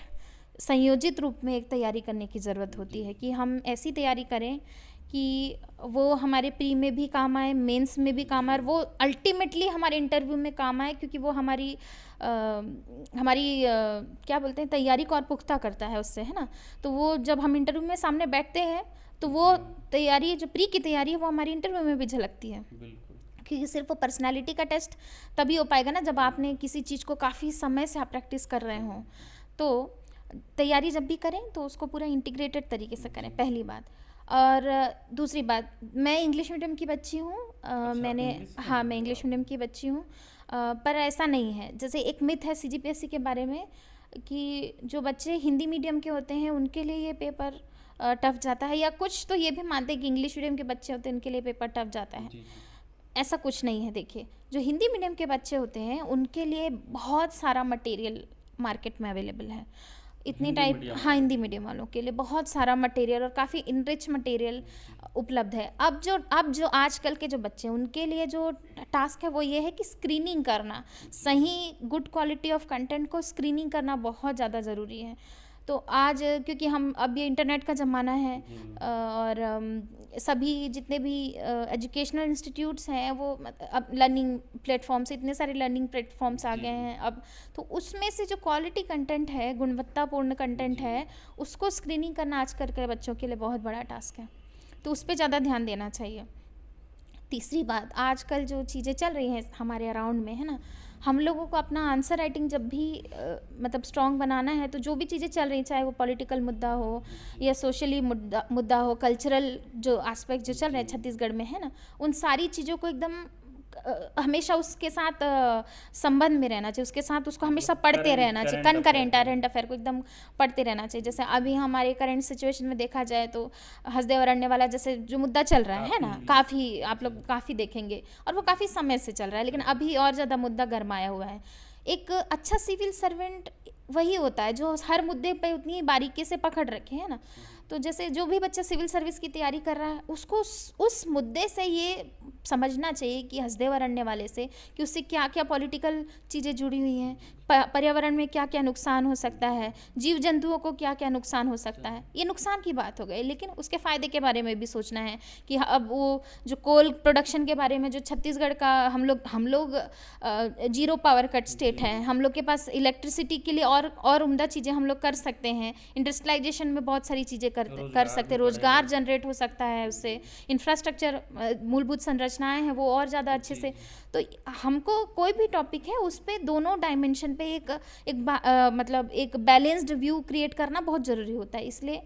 संयोजित रूप में एक तैयारी करने की ज़रूरत होती है कि हम ऐसी तैयारी करें कि वो हमारे प्री में भी काम आए, मेंस में भी काम आए, और वो अल्टीमेटली हमारे इंटरव्यू में काम आए, क्योंकि वो हमारी क्या बोलते हैं, तैयारी को और पुख्ता करता है उससे, है ना। तो वो जब हम इंटरव्यू में सामने बैठते हैं तो वो तैयारी, जो प्री की तैयारी है, वो हमारी इंटरव्यू में भी झलकती है। क्योंकि सिर्फ वो पर्सनैलिटी का टेस्ट तभी हो पाएगा ना जब आपने किसी चीज़ को काफ़ी समय से आप प्रैक्टिस कर रहे हों। तो तैयारी जब भी करें तो उसको पूरा इंटीग्रेटेड तरीके से करें, पहली बात। और दूसरी बात, मैं इंग्लिश मीडियम की बच्ची हूँ। मैं इंग्लिश मीडियम की बच्ची हूँ, पर ऐसा नहीं है। जैसे एक मिथ है CGPSC के बारे में कि जो बच्चे हिंदी मीडियम के होते हैं उनके लिए ये पेपर टफ जाता है, या कुछ तो ये भी मानते हैं कि इंग्लिश मीडियम के बच्चे होते हैं उनके लिए पेपर टफ जाता है। ऐसा कुछ नहीं है। देखिए, जो हिंदी मीडियम के बच्चे होते हैं उनके लिए बहुत सारा मटेरियल मार्केट में अवेलेबल है। इतनी टाइप, हाँ, हिंदी मीडियम वालों के लिए बहुत सारा मटेरियल और काफ़ी इनरिच मटेरियल उपलब्ध है। अब जो आजकल के जो बच्चे हैं उनके लिए जो टास्क है वो ये है कि स्क्रीनिंग करना, सही गुड क्वालिटी ऑफ कंटेंट को स्क्रीनिंग करना बहुत ज़्यादा ज़रूरी है। तो आज क्योंकि हम अब ये इंटरनेट का ज़माना है और सभी जितने भी एजुकेशनल इंस्टीट्यूट्स हैं वो अब लर्निंग प्लेटफॉर्म्स, इतने सारे लर्निंग प्लेटफॉर्म्स आ गए हैं अब, तो उसमें से जो क्वालिटी कंटेंट है, गुणवत्तापूर्ण कंटेंट है, उसको स्क्रीनिंग करना आजकल के बच्चों के लिए बहुत बड़ा टास्क है। तो उस पर ज़्यादा ध्यान देना चाहिए। तीसरी बात, आजकल जो चीज़ें चल रही हैं हमारे अराउंड में, है ना, हम लोगों को अपना आंसर राइटिंग जब भी मतलब स्ट्रॉन्ग बनाना है, तो जो भी चीज़ें चल रही, चाहे वो पॉलिटिकल मुद्दा हो या सोशली मुद्दा हो, कल्चरल जो एस्पेक्ट जो चल रहे हैं छत्तीसगढ़ में, है ना, उन सारी चीज़ों को एकदम हमेशा उसके साथ संबंध में रहना चाहिए, उसके साथ उसको हमेशा पढ़ते रहना चाहिए, करंट अफेयर को एकदम पढ़ते रहना चाहिए। जैसे अभी हमारे करंट सिचुएशन में देखा जाए तो हसदेव अरण्य वाला जैसे जो मुद्दा चल रहा है ना, काफ़ी आप लोग काफ़ी देखेंगे, और वो काफ़ी समय से चल रहा है, लेकिन अभी और ज़्यादा मुद्दा गरमाया हुआ है। एक अच्छा सिविल सर्वेंट वही होता है जो हर मुद्दे पे उतनी बारीकी से पकड़ रखे, है ना। तो जैसे जो भी बच्चा सिविल सर्विस की तैयारी कर रहा है उसको उस मुद्दे से ये समझना चाहिए कि हसदेव अरण्य वाले से, कि उससे क्या क्या पॉलिटिकल चीज़ें जुड़ी हुई हैं, पर्यावरण में क्या क्या नुकसान हो सकता है, जीव जंतुओं को क्या क्या नुकसान हो सकता है। ये नुकसान की बात हो गई, लेकिन उसके फ़ायदे के बारे में भी सोचना है कि अब वो जो कोल प्रोडक्शन के बारे में, जो छत्तीसगढ़ का हम लोग जीरो पावर कट स्टेट है, हम लोग के पास इलेक्ट्रिसिटी के लिए और उम्दा चीज़ें हम लोग कर सकते हैं। इंडस्ट्रियलाइजेशन में बहुत सारी चीज़ें कर सकते हैं, रोजगार जनरेट हो सकता है उससे, इंफ्रास्ट्रक्चर मूलभूत संरचनाएं हैं वो और ज़्यादा अच्छे से। तो हमको कोई भी टॉपिक है उस पर दोनों डायमेंशन पे मतलब एक बैलेंस्ड व्यू क्रिएट करना बहुत ज़रूरी होता है। इसलिए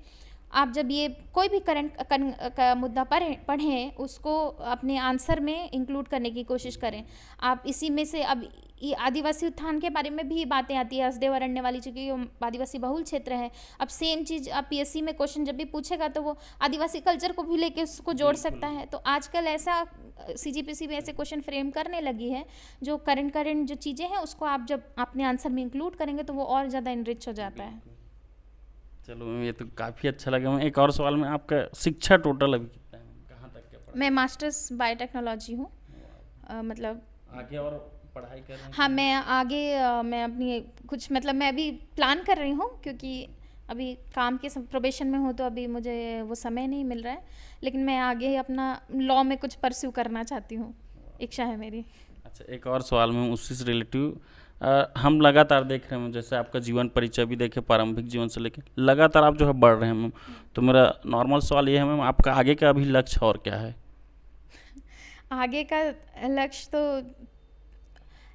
आप जब ये कोई भी करंट का मुद्दा पढ़ें उसको अपने आंसर में इंक्लूड करने की कोशिश करें। आप इसी में से अब ये आदिवासी उत्थान के बारे में भी बातें आती है, हसदेव अरण्य वाली, चूँकि आदिवासी बहुल क्षेत्र है। अब सेम चीज़ आप PSC में क्वेश्चन जब भी पूछेगा तो वो आदिवासी कल्चर को भी लेके उसको जोड़ सकता है। तो आजकल ऐसा CGPSC में ऐसे क्वेश्चन फ्रेम करने लगी है जो करंट जो चीज़ें हैं उसको आप जब अपने आंसर में इंक्लूड करेंगे तो वो और ज़्यादा इनरिच हो जाता है। चलो, ये तो काफ़ी अच्छा लगा। मैं एक और सवाल में, आपका शिक्षा टोटल अभी कितना है, कहाँ तक क्या पढ़ा? मैं मास्टर्स बायोटेक्नोलॉजी हूँ, मतलब आगे और पढ़ाई कर रहे हैं? हाँ, मैं आगे मैं अपनी कुछ मतलब मैं अभी प्लान कर रही हूँ, क्योंकि अभी काम के प्रोबेशन में हूँ तो अभी मुझे वो समय नहीं मिल रहा है, लेकिन मैं आगे अपना लॉ में कुछ परस्यू करना चाहती हूँ, इच्छा है मेरी। अच्छा, एक और सवाल में उसी से रिलेटिव, हम लगातार देख रहे हैं, जैसे आपका जीवन परिचय भी देखे, प्रारंभिक जीवन से लेकर लगातार आप जो है बढ़ रहे हैं मैम। तो मेरा नॉर्मल सवाल ये है मैम, आपका आगे का अभी लक्ष्य और क्या है? आगे का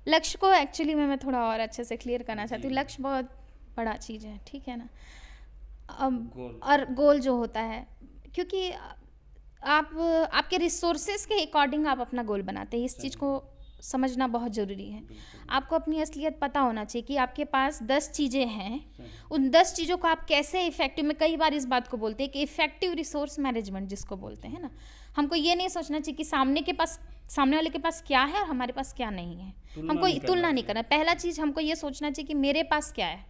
लक्ष्य को एक्चुअली मैं थोड़ा और अच्छे से क्लियर करना चाहती हूँ। लक्ष्य बहुत बड़ा चीज़ है, ठीक है ना। अब और गोल जो होता है, क्योंकि आप आपके रिसोर्सेज के अकॉर्डिंग आप अपना गोल बनाते हैं, इस चीज़ को समझना बहुत ज़रूरी है। आपको अपनी असलियत पता होना चाहिए कि आपके पास 10 चीज़ें हैं, उन 10 चीज़ों को आप कैसे इफेक्टिव में, कई बार इस बात को बोलते हैं कि इफेक्टिव रिसोर्स मैनेजमेंट जिसको बोलते हैं ना, हमको ये नहीं सोचना चाहिए कि सामने वाले के पास क्या है और हमारे पास क्या नहीं है, हमको तुलना नहीं करना। पहला चीज़ हमको ये सोचना चाहिए कि मेरे पास क्या है,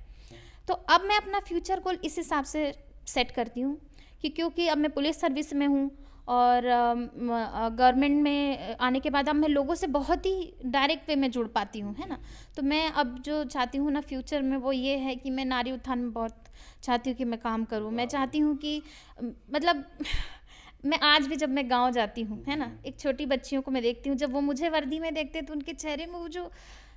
तो अब मैं अपना फ्यूचर गोल इस हिसाब से सेट करती हूँ कि क्योंकि अब मैं पुलिस सर्विस में हूँ और गवर्नमेंट में आने के बाद अब मैं लोगों से बहुत ही डायरेक्ट वे में जुड़ पाती हूँ, है ना। तो मैं अब जो चाहती हूँ ना फ्यूचर में वो ये है कि मैं नारी उत्थान में बहुत चाहती हूँ कि मैं काम करूँ। मैं चाहती हूँ कि मतलब मैं आज भी जब मैं गांव जाती हूँ, है ना, एक छोटी बच्चियों को मैं देखती हूँ, जब वो मुझे वर्दी में देखते हैं तो उनके चेहरे में वो जो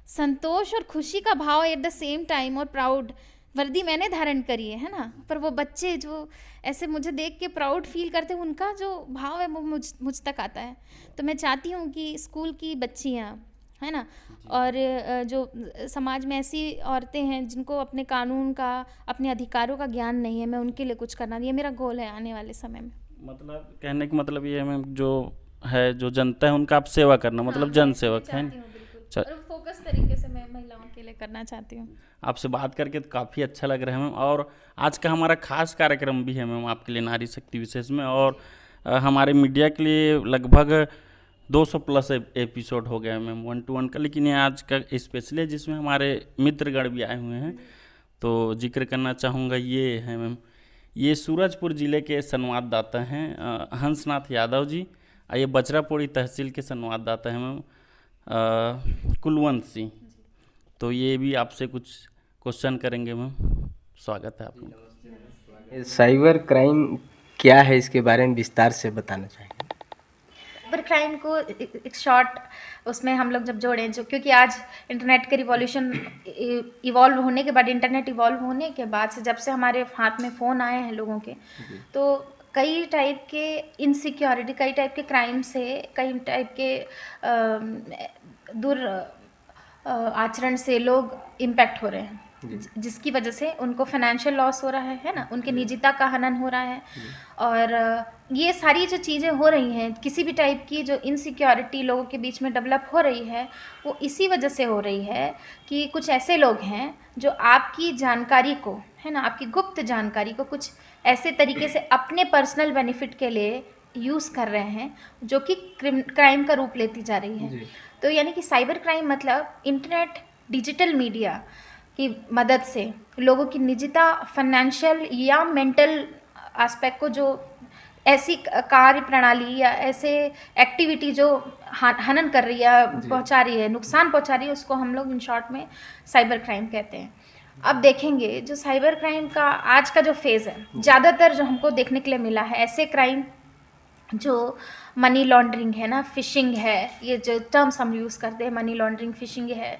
संतोष और खुशी का भाव एट द सेम टाइम, और प्राउड, वर्दी मैंने धारण करी है ना, पर वो बच्चे जो ऐसे मुझे देख के प्राउड फील करते हैं, उनका जो भाव है वो मुझ तक आता है। तो मैं चाहती हूँ कि स्कूल की बच्चियाँ, है ना, और जो समाज में ऐसी औरतें हैं जिनको अपने कानून का, अपने अधिकारों का ज्ञान नहीं है, मैं उनके लिए कुछ करना, ये मेरा गोल है आने वाले समय में। मतलब कहने का मतलब ये है मैम, जो है जो जनता है उनका आप सेवा करना, मतलब जन सेवक है। और फोकस तरीके से मैं महिलाओं के लिए करना चाहती हूँ। आपसे बात करके तो काफ़ी अच्छा लग रहा है मैम, और आज का हमारा खास कार्यक्रम भी है मैम आपके लिए नारी शक्ति विशेष में, और हमारे मीडिया के लिए लगभग 200 प्लस एपिसोड हो गया मैम 1-to-1 का, लेकिन ये आज का स्पेशल है जिसमें हमारे मित्रगण भी आए हुए हैं। तो जिक्र करना चाहूँगा, ये है मैम, ये सूरजपुर ज़िले के संवाददाता हैं हंसनाथ यादव जी, ये बचरापुरी तहसील के संवाददाता हैं मैम कुलवंत सिंह। तो ये भी आपसे कुछ क्वेश्चन करेंगे मैम, स्वागत है आपका। साइबर क्राइम क्या है, इसके बारे में विस्तार से बताना चाहिए। साइबर क्राइम को एक शॉर्ट उसमें हम लोग जब जोड़ें, जो क्योंकि आज इंटरनेट के रिवॉल्यूशन इवॉल्व होने के बाद, इंटरनेट इवॉल्व होने के बाद से, जब से हमारे हाथ में फ़ोन आए हैं लोगों के, तो कई टाइप के इनसिक्योरिटी, कई टाइप के क्राइम से, कई टाइप के दुर आचरण से लोग इम्पैक्ट हो रहे हैं, जिसकी वजह से उनको फाइनेंशियल लॉस हो रहा है ना, उनके निजता का हनन हो रहा है। और ये सारी जो चीज़ें हो रही हैं, किसी भी टाइप की जो इनसिक्योरिटी लोगों के बीच में डेवलप हो रही है, वो इसी वजह से हो रही है कि कुछ ऐसे लोग हैं जो आपकी जानकारी को, है ना, आपकी गुप्त जानकारी को कुछ ऐसे तरीके से अपने पर्सनल बेनिफिट के लिए यूज़ कर रहे हैं, जो कि क्राइम का रूप लेती जा रही है। तो यानी कि साइबर क्राइम मतलब इंटरनेट, डिजिटल मीडिया की मदद से लोगों की निजता, फाइनेंशियल या मेंटल एस्पेक्ट को, जो ऐसी कार्य प्रणाली या ऐसे एक्टिविटी जो हनन कर रही है, पहुंचा रही है, नुकसान पहुंचा रही है, उसको हम लोग इन शॉर्ट में साइबर क्राइम कहते हैं। अब देखेंगे जो साइबर क्राइम का आज का जो फेज़ है, ज़्यादातर जो हमको देखने के लिए मिला है, ऐसे क्राइम जो मनी लॉन्ड्रिंग है ना, फिशिंग है, ये जो टर्म्स हम यूज़ करते हैं, मनी लॉन्ड्रिंग, फिशिंग है,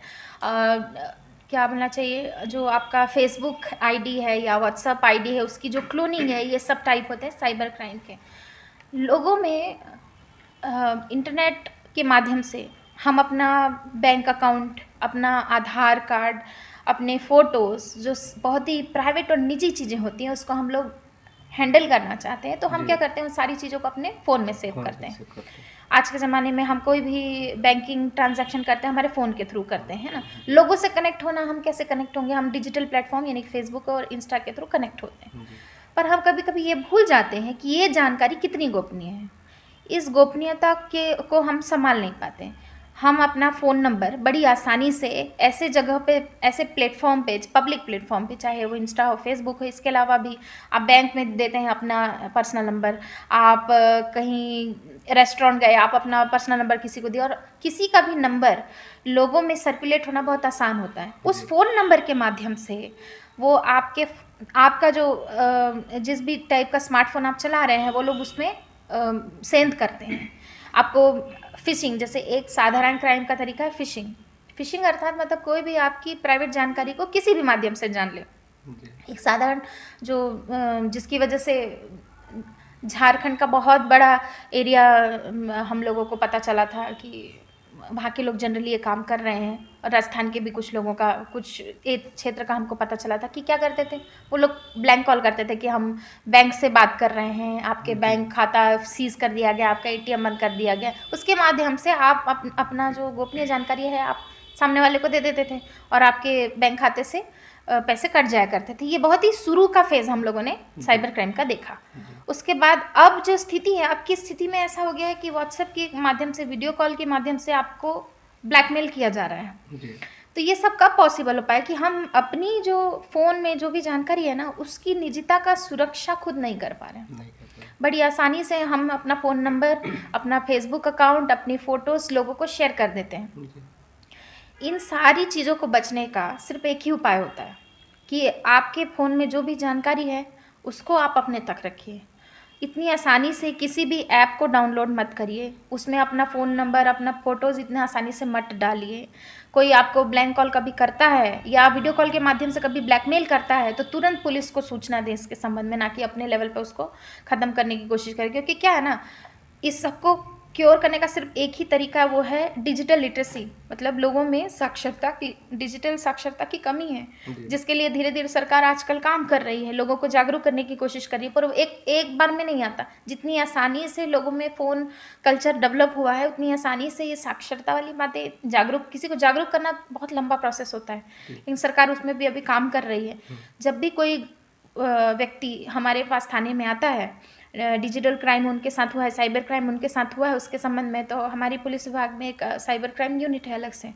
क्या बोलना चाहिए, जो आपका फेसबुक आईडी है या व्हाट्सएप आईडी है, उसकी जो क्लोनिंग है, ये सब टाइप होते हैं साइबर क्राइम के। लोगों में इंटरनेट के माध्यम से हम अपना बैंक अकाउंट, अपना आधार कार्ड, अपने फ़ोटोज़, जो बहुत ही प्राइवेट और निजी चीज़ें होती हैं, उसको हम लोग हैंडल करना चाहते हैं, तो हम क्या करते हैं, उन सारी चीज़ों को अपने फ़ोन में सेव करते हैं। आज के ज़माने में हम कोई भी बैंकिंग ट्रांजैक्शन करते हैं, हमारे फ़ोन के थ्रू करते हैं, है ना। लोगों से कनेक्ट होना, हम कैसे कनेक्ट होंगे, हम डिजिटल प्लेटफॉर्म यानी कि फेसबुक और इंस्टा के थ्रू कनेक्ट होते हैं। पर हम कभी कभी ये भूल जाते हैं कि ये जानकारी कितनी गोपनीय है। इस गोपनीयता को हम संभाल नहीं पाते। हम अपना फ़ोन नंबर बड़ी आसानी से ऐसे जगह पे, ऐसे प्लेटफॉर्म पे, पब्लिक प्लेटफॉर्म पे, चाहे वो इंस्टा हो, फेसबुक हो, इसके अलावा भी आप बैंक में देते हैं अपना पर्सनल नंबर, आप कहीं रेस्टोरेंट गए, आप अपना पर्सनल नंबर किसी को दिया, और किसी का भी नंबर लोगों में सर्कुलेट होना बहुत आसान होता है। उस फ़ोन नंबर के माध्यम से वो आपका जो जिस भी टाइप का स्मार्टफोन आप चला रहे हैं, वो लोग उसमें सेंड करते हैं आपको। फिशिंग जैसे एक साधारण क्राइम का तरीका है फिशिंग। फिशिंग अर्थात मतलब कोई भी आपकी प्राइवेट जानकारी को किसी भी माध्यम से जान ले। एक साधारण जो जिसकी वजह से झारखंड का बहुत बड़ा एरिया हम लोगों को पता चला था कि वहाँ के लोग जनरली ये काम कर रहे हैं, और राजस्थान के भी कुछ लोगों का, कुछ एक क्षेत्र का हमको पता चला था कि क्या करते थे वो लोग, ब्लैंक कॉल करते थे कि हम बैंक से बात कर रहे हैं, आपके बैंक खाता सीज कर दिया गया, आपका ATM बंद कर दिया गया। उसके माध्यम से आप अपना जो गोपनीय जानकारी है आप सामने वाले को दे देते थे, और आपके बैंक खाते से पैसे कट जाया करते थे। ये बहुत ही शुरू का फेज़ हम लोगों ने साइबर क्राइम का देखा। उसके बाद अब जो स्थिति है, अब की स्थिति में ऐसा हो गया है कि व्हाट्सएप के माध्यम से, वीडियो कॉल के माध्यम से आपको ब्लैकमेल किया जा रहा है। तो ये सब कब पॉसिबल हो पाया कि हम अपनी जो फ़ोन में जो भी जानकारी है ना, उसकी निजता का सुरक्षा खुद नहीं कर पा रहे हैं। बड़ी आसानी से हम अपना फ़ोन नंबर, अपना फेसबुक अकाउंट, अपनी फ़ोटोज़ लोगों को शेयर कर देते हैं। इन सारी चीज़ों को बचने का सिर्फ एक ही उपाय होता है कि आपके फ़ोन में जो भी जानकारी है उसको आप अपने तक रखिए। इतनी आसानी से किसी भी ऐप को डाउनलोड मत करिए, उसमें अपना फ़ोन नंबर, अपना फ़ोटोज़ इतना आसानी से मत डालिए। कोई आपको ब्लैंक कॉल कभी करता है या वीडियो कॉल के माध्यम से कभी ब्लैकमेल करता है तो तुरंत पुलिस को सूचना दें इसके संबंध में, ना कि अपने लेवल पे उसको ख़त्म करने की कोशिश करें। क्योंकि क्या है ना, इस सबको क्योर करने का सिर्फ एक ही तरीका है, वो है डिजिटल लिटरेसी, मतलब लोगों में साक्षरता की, डिजिटल साक्षरता की कमी है, जिसके लिए धीरे धीरे सरकार आजकल काम कर रही है, लोगों को जागरूक करने की कोशिश कर रही है। पर एक बार में नहीं आता। जितनी आसानी से लोगों में फ़ोन कल्चर डेवलप हुआ है, उतनी आसानी से ये साक्षरता वाली बातें, किसी को जागरूक करना बहुत लंबा प्रोसेस होता है, लेकिन सरकार उसमें भी अभी काम कर रही है। जब भी कोई व्यक्ति हमारे पास थाने में आता है, डिजिटल क्राइम उनके साथ हुआ है, साइबर क्राइम उनके साथ हुआ है, उसके संबंध में तो हमारी पुलिस विभाग में एक साइबर क्राइम यूनिट है अलग से,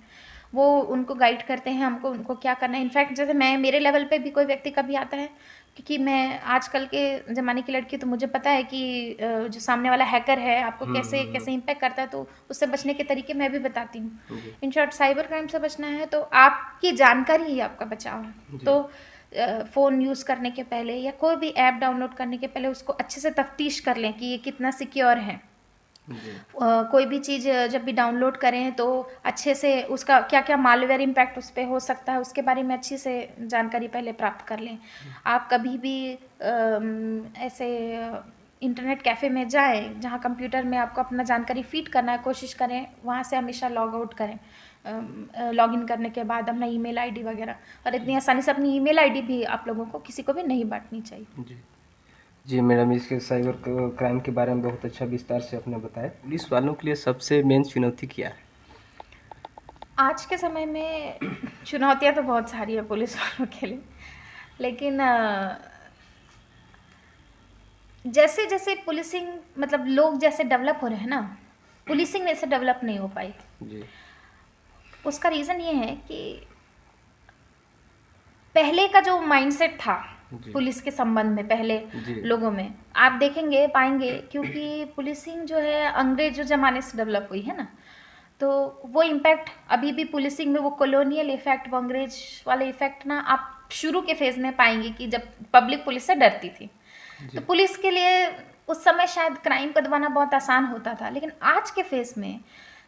वो उनको गाइड करते हैं हमको, उनको क्या करना है। इनफैक्ट जैसे मेरे लेवल पे भी कोई व्यक्ति कभी आता है, क्योंकि मैं आजकल के ज़माने की लड़की, तो मुझे पता है कि जो सामने वाला हैकर है आपको कैसे कैसे इम्पैक्ट करता है, तो उससे बचने के तरीके मैं भी बताती हूँ। इन शॉर्ट, साइबर क्राइम से बचना है तो आपकी जानकारी ही आपका बचाव है। तो फ़ोन यूज़ करने के पहले या कोई भी ऐप डाउनलोड करने के पहले उसको अच्छे से तफ्तीश कर लें कि ये कितना सिक्योर है। कोई भी चीज़ जब भी डाउनलोड करें तो अच्छे से उसका क्या क्या मालवेयर इम्पैक्ट उस पर हो सकता है, उसके बारे में अच्छी से जानकारी पहले प्राप्त कर लें। आप कभी भी ऐसे इंटरनेट कैफ़े में जाएं जहां कंप्यूटर में आपको अपना जानकारी फीड करना है, कोशिश करें वहां से हमेशा लॉग आउट करें, लॉगिन करने के बाद अपना ईमेल आईडी वगैरह। और इतनी आसानी से अपनी ईमेल आईडी भी आप लोगों को किसी को भी नहीं बांटनी चाहिए। जी मैडम, इसके साइबर क्राइम के बारे में बहुत अच्छा विस्तार से आपने बताया। पुलिस वालों के लिए सबसे मेन चुनौती क्या है? आज के समय में चुनौतियां तो बहुत सारी है पुलिस वालों के लिए, लेकिन जैसे जैसे पुलिसिंग, मतलब लोग जैसे डेवलप हो रहे हैं ना, पुलिसिंग वैसे डेवलप नहीं हो पाई जी। उसका रीज़न ये है कि पहले का जो माइंडसेट था पुलिस के संबंध में पहले लोगों में, आप देखेंगे पाएंगे, क्योंकि पुलिसिंग जो है अंग्रेज जो ज़माने से डेवलप हुई है ना, तो वो इम्पैक्ट अभी भी पुलिसिंग में, वो कॉलोनियल इफेक्ट, वो अंग्रेज वाले इफेक्ट ना आप शुरू के फेज़ में पाएंगे कि जब पब्लिक पुलिस से डरती थी, तो पुलिस के लिए उस समय शायद क्राइम को दबाना बहुत आसान होता था। लेकिन आज के फेज़ में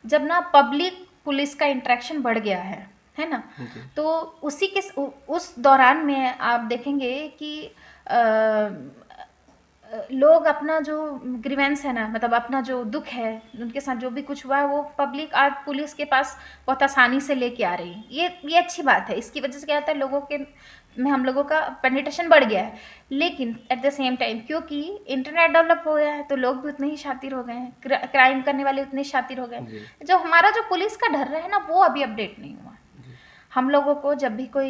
जब ना पब्लिक पुलिस का इंटरेक्शन बढ़ गया है ना, तो उस दौरान में आप देखेंगे कि लोग अपना जो ग्रीवेंस है ना, मतलब अपना जो दुख है, उनके साथ जो भी कुछ हुआ है, वो पब्लिक आज पुलिस के पास बहुत आसानी से लेके आ रही है। ये अच्छी बात है। इसकी वजह से क्या होता है, लोगों के में हम लोगों का पेनिट्रेशन बढ़ गया है। लेकिन एट द सेम टाइम क्योंकि इंटरनेट डेवलप हो गया है तो लोग भी उतने ही शातिर हो गए हैं, क्राइम करने वाले उतने शातिर हो गए। जो हमारा जो पुलिस का डर है ना, वो अभी अपडेट नहीं हुआ। हम लोगों को जब भी कोई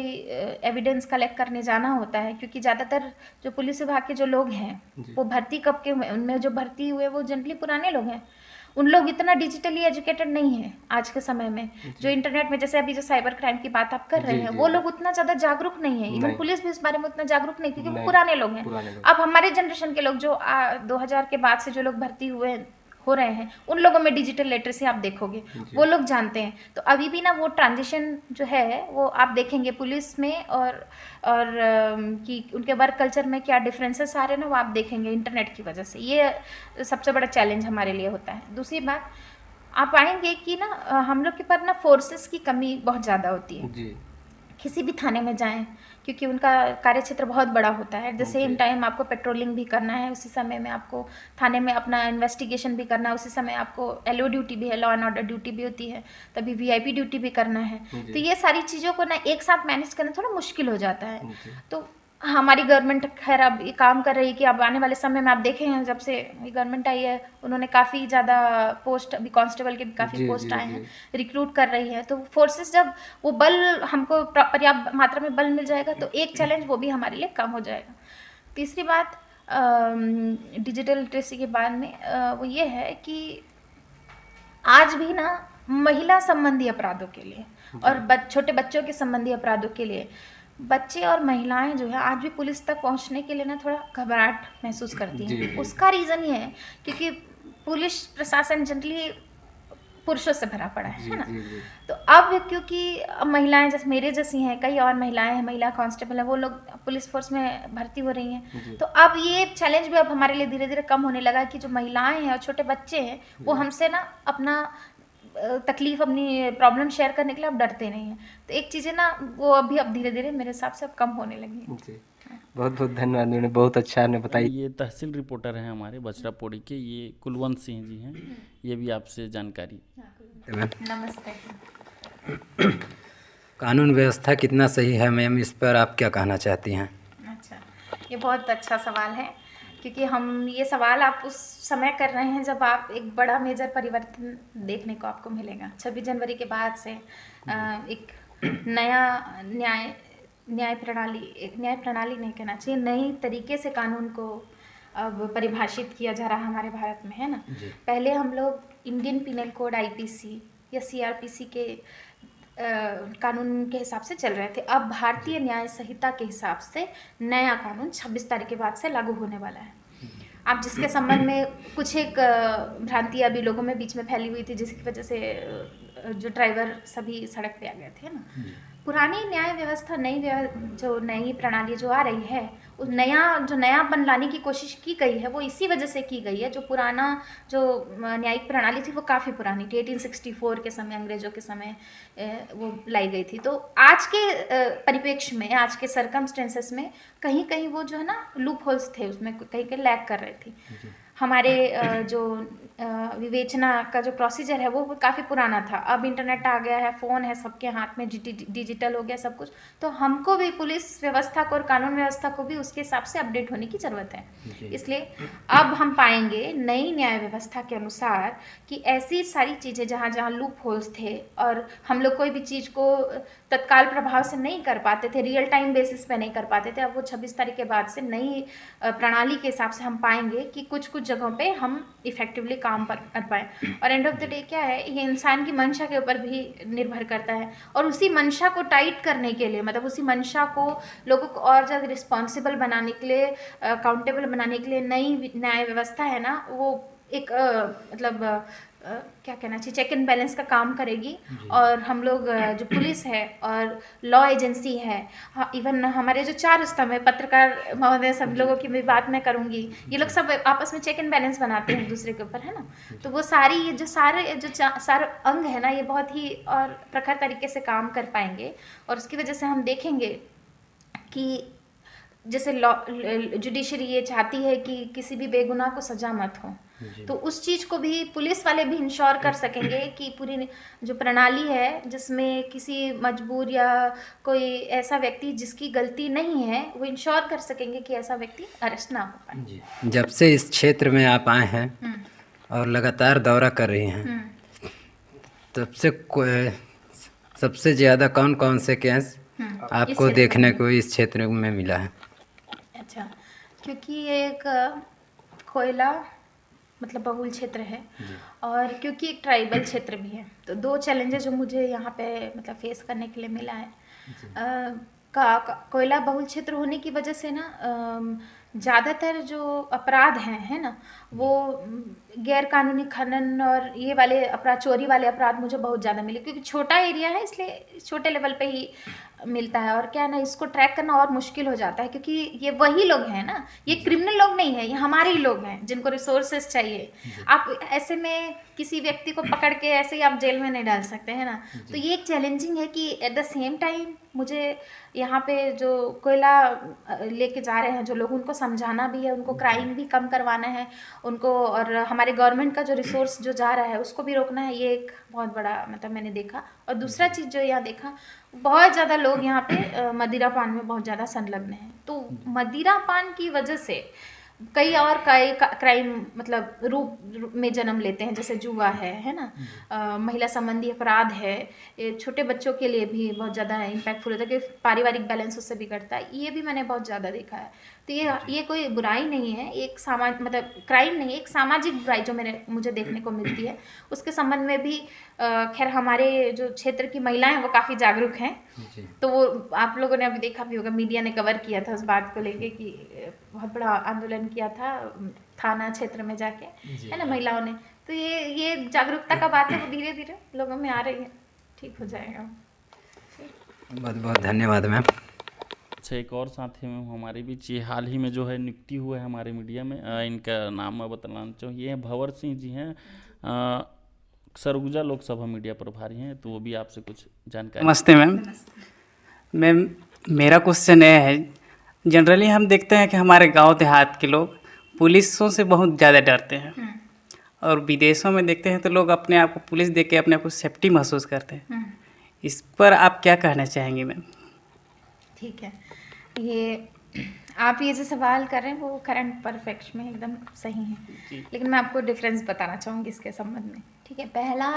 एविडेंस कलेक्ट करने जाना होता है, क्योंकि ज़्यादातर जो पुलिस विभाग के जो लोग हैं वो भर्ती कब के, उनमें जो भर्ती हुए वो जनरली पुराने लोग हैं। उन लोग इतना डिजिटली एजुकेटेड नहीं है आज के समय में। जो इंटरनेट में, जैसे अभी जो साइबर क्राइम की बात आप कर रहे हैं, वो लोग उतना ज़्यादा जागरूक नहीं है। इवन पुलिस भी इस बारे में उतना जागरूक नहीं, क्योंकि वो पुराने लोग हैं। अब हमारे जनरेशन के लोग जो 2000 के बाद से जो लोग भर्ती हो रहे हैं, उन लोगों में डिजिटल लिटरेसी आप देखोगे, वो लोग जानते हैं। तो अभी भी ना वो ट्रांजिशन जो है वो आप देखेंगे पुलिस में और कि उनके वर्क कल्चर में क्या डिफरेंसेस आ रहे हैं ना, वो आप देखेंगे इंटरनेट की वजह से। ये सबसे बड़ा चैलेंज हमारे लिए होता है। दूसरी बात, आप आएंगे कि ना हम लोग के पास ना फोर्सेस की कमी बहुत ज़्यादा होती है जी। किसी भी थाने में जाएं, क्योंकि उनका कार्यक्षेत्र बहुत बड़ा होता है। एट द सेम टाइम आपको पेट्रोलिंग भी करना है, उसी समय में आपको थाने में अपना इन्वेस्टिगेशन भी करना है, उसी समय आपको LO ड्यूटी भी है, लॉ एंड ऑर्डर ड्यूटी भी होती है, तभी VIP ड्यूटी भी करना है। तो ये सारी चीज़ों को ना एक साथ मैनेज करना थोड़ा मुश्किल हो जाता है। तो हमारी गवर्नमेंट खैर अब ये काम कर रही है कि अब आने वाले समय में आप देखे हैं, जब से ये गवर्नमेंट आई है उन्होंने काफ़ी ज़्यादा पोस्ट, अभी कांस्टेबल के भी काफ़ी पोस्ट आए हैं, रिक्रूट कर रही है। तो फोर्सेस जब वो बल हमको पर्याप्त मात्रा में बल मिल जाएगा तो एक चैलेंज वो भी हमारे लिए कम हो जाएगा। तीसरी बात डिजिटल लिटरेसी के बाद में वो ये है कि आज भी ना महिला संबंधी अपराधों के लिए और छोटे बच्चों के संबंधी अपराधों के लिए बच्चे और महिलाएं जो है आज भी पुलिस तक पहुंचने के लिए ना थोड़ा घबराहट महसूस करती हैं। उसका रीज़न ये है क्योंकि पुलिस प्रशासन जनरली पुरुषों से भरा पड़ा है ना। तो अब क्योंकि अब महिलाएं जैसे मेरे जैसी हैं, कई और महिलाएं हैं, महिला कांस्टेबल है, वो लोग पुलिस फोर्स में भर्ती हो रही हैं। तो अब ये चैलेंज भी अब हमारे लिए धीरे धीरे कम होने लगा है कि जो महिलाएं हैं और छोटे बच्चे हैं वो हमसे ना अपना तकलीफ, अपनी प्रॉब्लम शेयर करने के लिए अब डरते नहीं हैं। तो एक चीज़ें ना वो अभी अब धीरे धीरे मेरे हिसाब से अब कम होने लगी हैं। जी, बहुत बहुत धन्यवाद, उन्होंने बहुत अच्छा ने बताई। ये तहसील रिपोर्टर हैं हमारे बछड़ा पौड़ी के, ये कुलवंत सिंह जी हैं, ये भी आपसे जानकारी। नमस्ते। कानून व्यवस्था कितना सही है मैम, इस पर आप क्या कहना चाहती हैं? अच्छा, ये बहुत अच्छा सवाल है क्योंकि हम ये सवाल आप उस समय कर रहे हैं जब आप एक बड़ा मेजर परिवर्तन देखने को आपको मिलेगा। 26 जनवरी के बाद से एक नया न्याय प्रणाली नहीं कहना चाहिए, नई तरीके से कानून को अब परिभाषित किया जा रहा है हमारे भारत में, है ना। पहले हम लोग इंडियन पिनल कोड IPC या CRPC के कानून के हिसाब से चल रहे थे। अब भारतीय न्याय संहिता के हिसाब से नया कानून 26 तारीख के बाद से लागू होने वाला है। आप जिसके संबंध में कुछ एक भ्रांति अभी लोगों में बीच में फैली हुई थी, जिसकी वजह से जो ड्राइवर सभी सड़क पे आ गए थे ना। पुरानी न्याय व्यवस्था जो नई प्रणाली जो आ रही है, उस नयापन लाने की कोशिश की गई है, वो इसी वजह से की गई है। जो पुराना जो न्यायिक प्रणाली थी वो काफ़ी पुरानी थी, 1864 के समय, अंग्रेजों के समय वो लाई गई थी। तो आज के परिप्रेक्ष्य में, आज के सर्कमस्टेंसेस में कहीं कहीं वो जो है ना लूप होल्स थे, उसमें कहीं कहीं लैग कर रही थी। हमारे जो विवेचना का जो प्रोसीजर है वो काफ़ी पुराना था। अब इंटरनेट आ गया है, फ़ोन है सबके हाथ में, डिजिटल हो गया सब कुछ। तो हमको भी पुलिस व्यवस्था को और कानून व्यवस्था को भी उसके हिसाब से अपडेट होने की ज़रूरत है। इसलिए अब हम पाएंगे नई न्याय व्यवस्था के अनुसार कि ऐसी सारी चीज़ें जहाँ जहाँ लूप होल्स थे और हम लोग कोई भी चीज़ को तत्काल प्रभाव से नहीं कर पाते थे, रियल टाइम बेसिस पे नहीं कर पाते थे, अब वो 26 तारीख के बाद से नई प्रणाली के हिसाब से हम पाएंगे कि कुछ कुछ जगहों पे हम इफेक्टिवली काम कर पाएँ। और एंड ऑफ द डे क्या है, ये इंसान की मंशा के ऊपर भी निर्भर करता है। और उसी मंशा को टाइट करने के लिए, मतलब उसी मंशा को लोगों को और ज़्यादा रिस्पॉन्सिबल बनाने के लिए, अकाउंटेबल बनाने के लिए नई न्याय व्यवस्था है ना, वो एक क्या कहना चाहिए, चेक एंड बैलेंस का काम करेगी। और हम लोग जो पुलिस है और लॉ एजेंसी है, इवन हमारे जो 4 स्तंभ है, पत्रकार महोदय, सब लोगों की भी बात मैं करूँगी, ये लोग सब आपस में चेक एंड बैलेंस बनाते हैं एक दूसरे के ऊपर, है ना। तो वो सारे अंग है ना, ये बहुत ही और प्रखर तरीके से काम कर पाएंगे। और उसकी वजह से हम देखेंगे कि जैसे लॉ जुडिशरी ये चाहती है कि किसी भी बेगुनाह को सजा मत हो, तो उस चीज़ को भी पुलिस वाले भी इंश्योर कर सकेंगे कि पूरी जो प्रणाली है जिसमें किसी मजबूर या कोई ऐसा व्यक्ति जिसकी गलती नहीं है, वो इंश्योर कर सकेंगे कि ऐसा व्यक्ति अरेस्ट ना हो पाए। जब से इस क्षेत्र में आप आए हैं और लगातार दौरा कर रही हैं, तब से सबसे ज़्यादा कौन कौन से केस आपको देखने को इस क्षेत्र में मिला है? अच्छा, क्योंकि ये एक कोयला मतलब बहुल क्षेत्र है और क्योंकि एक ट्राइबल क्षेत्र भी है, तो 2 चैलेंजेस जो मुझे यहाँ पे मतलब फेस करने के लिए मिला है। कोयला बहुल क्षेत्र होने की वजह से ना ज़्यादातर जो अपराध हैं, है ना, वो गैर कानूनी खनन और ये वाले अपराध, चोरी वाले अपराध मुझे बहुत ज़्यादा मिले, क्योंकि छोटा एरिया है इसलिए छोटे लेवल पे ही मिलता है। और क्या है ना, इसको ट्रैक करना और मुश्किल हो जाता है, क्योंकि ये वही लोग हैं ना, ये क्रिमिनल लोग नहीं है, ये हमारे ही लोग हैं जिनको रिसोर्सेज चाहिए। आप ऐसे में किसी व्यक्ति को पकड़ के ऐसे ही आप जेल में नहीं डाल सकते, है ना। तो ये एक चैलेंजिंग है कि एट द सेम टाइम मुझे यहाँ पे जो कोयला लेके जा रहे हैं जो लोग, उनको समझाना भी है, उनको क्राइम भी कम करवाना है उनको, और हमारे गवर्नमेंट का जो रिसोर्स जो जा रहा है उसको भी रोकना है। ये एक बहुत बड़ा मतलब मैंने देखा। और दूसरा चीज़ जो यहाँ देखा, बहुत ज़्यादा लोग यहाँ पे मदिरा पान में बहुत ज़्यादा संलग्न हैं। तो मदिरा पान की वजह से कई और क्राइम मतलब रूप में जन्म लेते हैं, जैसे जुआ है ना, महिला संबंधी अपराध है, ये छोटे बच्चों के लिए भी बहुत ज़्यादा इम्पैक्टफुल होता है कि पारिवारिक बैलेंस उससे बिगड़ता है। ये भी मैंने बहुत ज़्यादा देखा है। तो ये कोई बुराई नहीं है, एक मतलब क्राइम नहीं है, एक सामाजिक बुराई जो मुझे देखने को मिलती है। उसके संबंध में भी खैर हमारे जो क्षेत्र की महिलाएं वो काफ़ी जागरूक हैं, तो वो आप लोगों ने अभी देखा भी होगा, मीडिया ने कवर किया था उस बात को लेके कि बहुत बड़ा आंदोलन किया था थाना क्षेत्र में जाके, है ना, महिलाओं ने। तो ये जागरूकता का बात है, वो धीरे धीरे लोगों में आ रही है, ठीक हो जाएगा। बहुत बहुत धन्यवाद मैम। अच्छा, एक और साथी मैम हमारे बीच ये हाल ही में जो है नियुक्ति हुआ है हमारे मीडिया में, इनका नाम मैं बताना चाहिए, ये भंवर सिंह जी हैं, सरगुजा लोकसभा मीडिया प्रभारी हैं, तो वो भी आपसे कुछ जानकारी। नमस्ते मैम। मैम मेरा क्वेश्चन ये है, जनरली हम देखते हैं कि हमारे गांव देहात के लोग पुलिसों से बहुत ज़्यादा डरते हैं, और विदेशों में देखते हैं तो लोग अपने आप को पुलिस देख के अपने आप को सेफ्टी महसूस करते हैं। इस पर आप क्या कहना चाहेंगे मैम? ठीक है, ये आप ये जो सवाल कर रहे हैं वो करंट परफेक्ट में एकदम सही है, लेकिन मैं आपको डिफरेंस बताना चाहूँगी इसके संबंध में। ठीक है, पहला,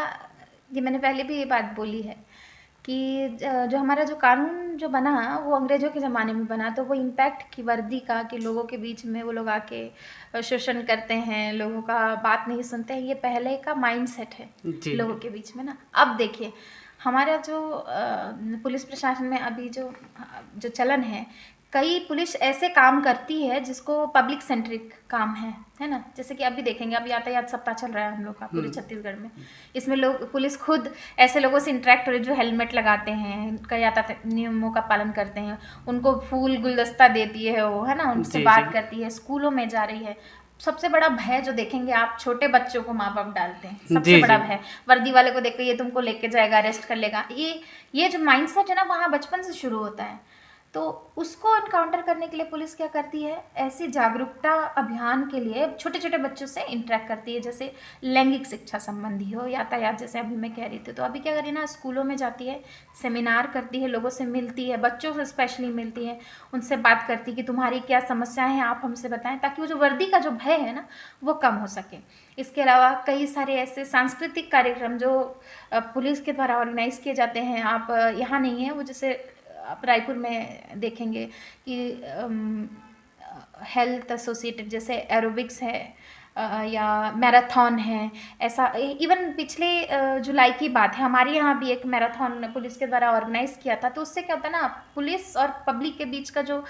ये मैंने पहले भी ये बात बोली है कि जो हमारा जो कानून जो बना वो अंग्रेज़ों के ज़माने में बना, तो वो इम्पैक्ट की वर्दी का कि लोगों के बीच में वो लोग आके शोषण करते हैं, लोगों का बात नहीं सुनते हैं, ये पहले का माइंडसेट है लोगों के बीच में ना। अब देखिए हमारा जो पुलिस प्रशासन में अभी जो चलन है, कई पुलिस ऐसे काम करती है जिसको पब्लिक सेंट्रिक काम है ना। जैसे कि अभी देखेंगे, अभी यातायात सप्ताह चल रहा है हम लोग का पूरे छत्तीसगढ़ में, इसमें लोग पुलिस खुद ऐसे लोगों से इंटरेक्ट हो रही है जो हेलमेट लगाते हैं, कई यातायात नियमों का पालन करते हैं, उनको फूल गुलदस्ता देती है वो, है ना, उनसे बात करती है, स्कूलों में जा रही है। सबसे बड़ा भय जो देखेंगे आप, छोटे बच्चों को माँ बाप डालते हैं, सबसे बड़ा भय वर्दी वाले को देख के ये तुमको लेके जाएगा, अरेस्ट कर लेगा। ये जो माइंडसेट है ना, वहाँ बचपन से शुरू होता है। तो उसको एनकाउंटर करने के लिए पुलिस क्या करती है, ऐसी जागरूकता अभियान के लिए छोटे छोटे बच्चों से इंटरेक्ट करती है, जैसे लैंगिक शिक्षा संबंधी हो, यातायात, जैसे अभी मैं कह रही थी। तो अभी क्या करी ना, स्कूलों में जाती है, सेमिनार करती है, लोगों से मिलती है, बच्चों से स्पेशली मिलती है, उनसे बात करती है कि तुम्हारी क्या समस्याएं हैं, आप हमसे बताएं, ताकि वो जो वर्दी का जो भय है ना वो कम हो सके। इसके अलावा कई सारे ऐसे सांस्कृतिक कार्यक्रम जो पुलिस के द्वारा ऑर्गेनाइज किए जाते हैं, आप यहाँ नहीं है वो, जैसे आप रायपुर में देखेंगे कि हेल्थ एसोसिएटेड जैसे एरोबिक्स है या मैराथन है, ऐसा इवन पिछले जुलाई की बात है, हमारे यहाँ भी एक मैराथन पुलिस के द्वारा ऑर्गेनाइज किया था। तो उससे क्या होता है ना, पुलिस और पब्लिक के बीच का जो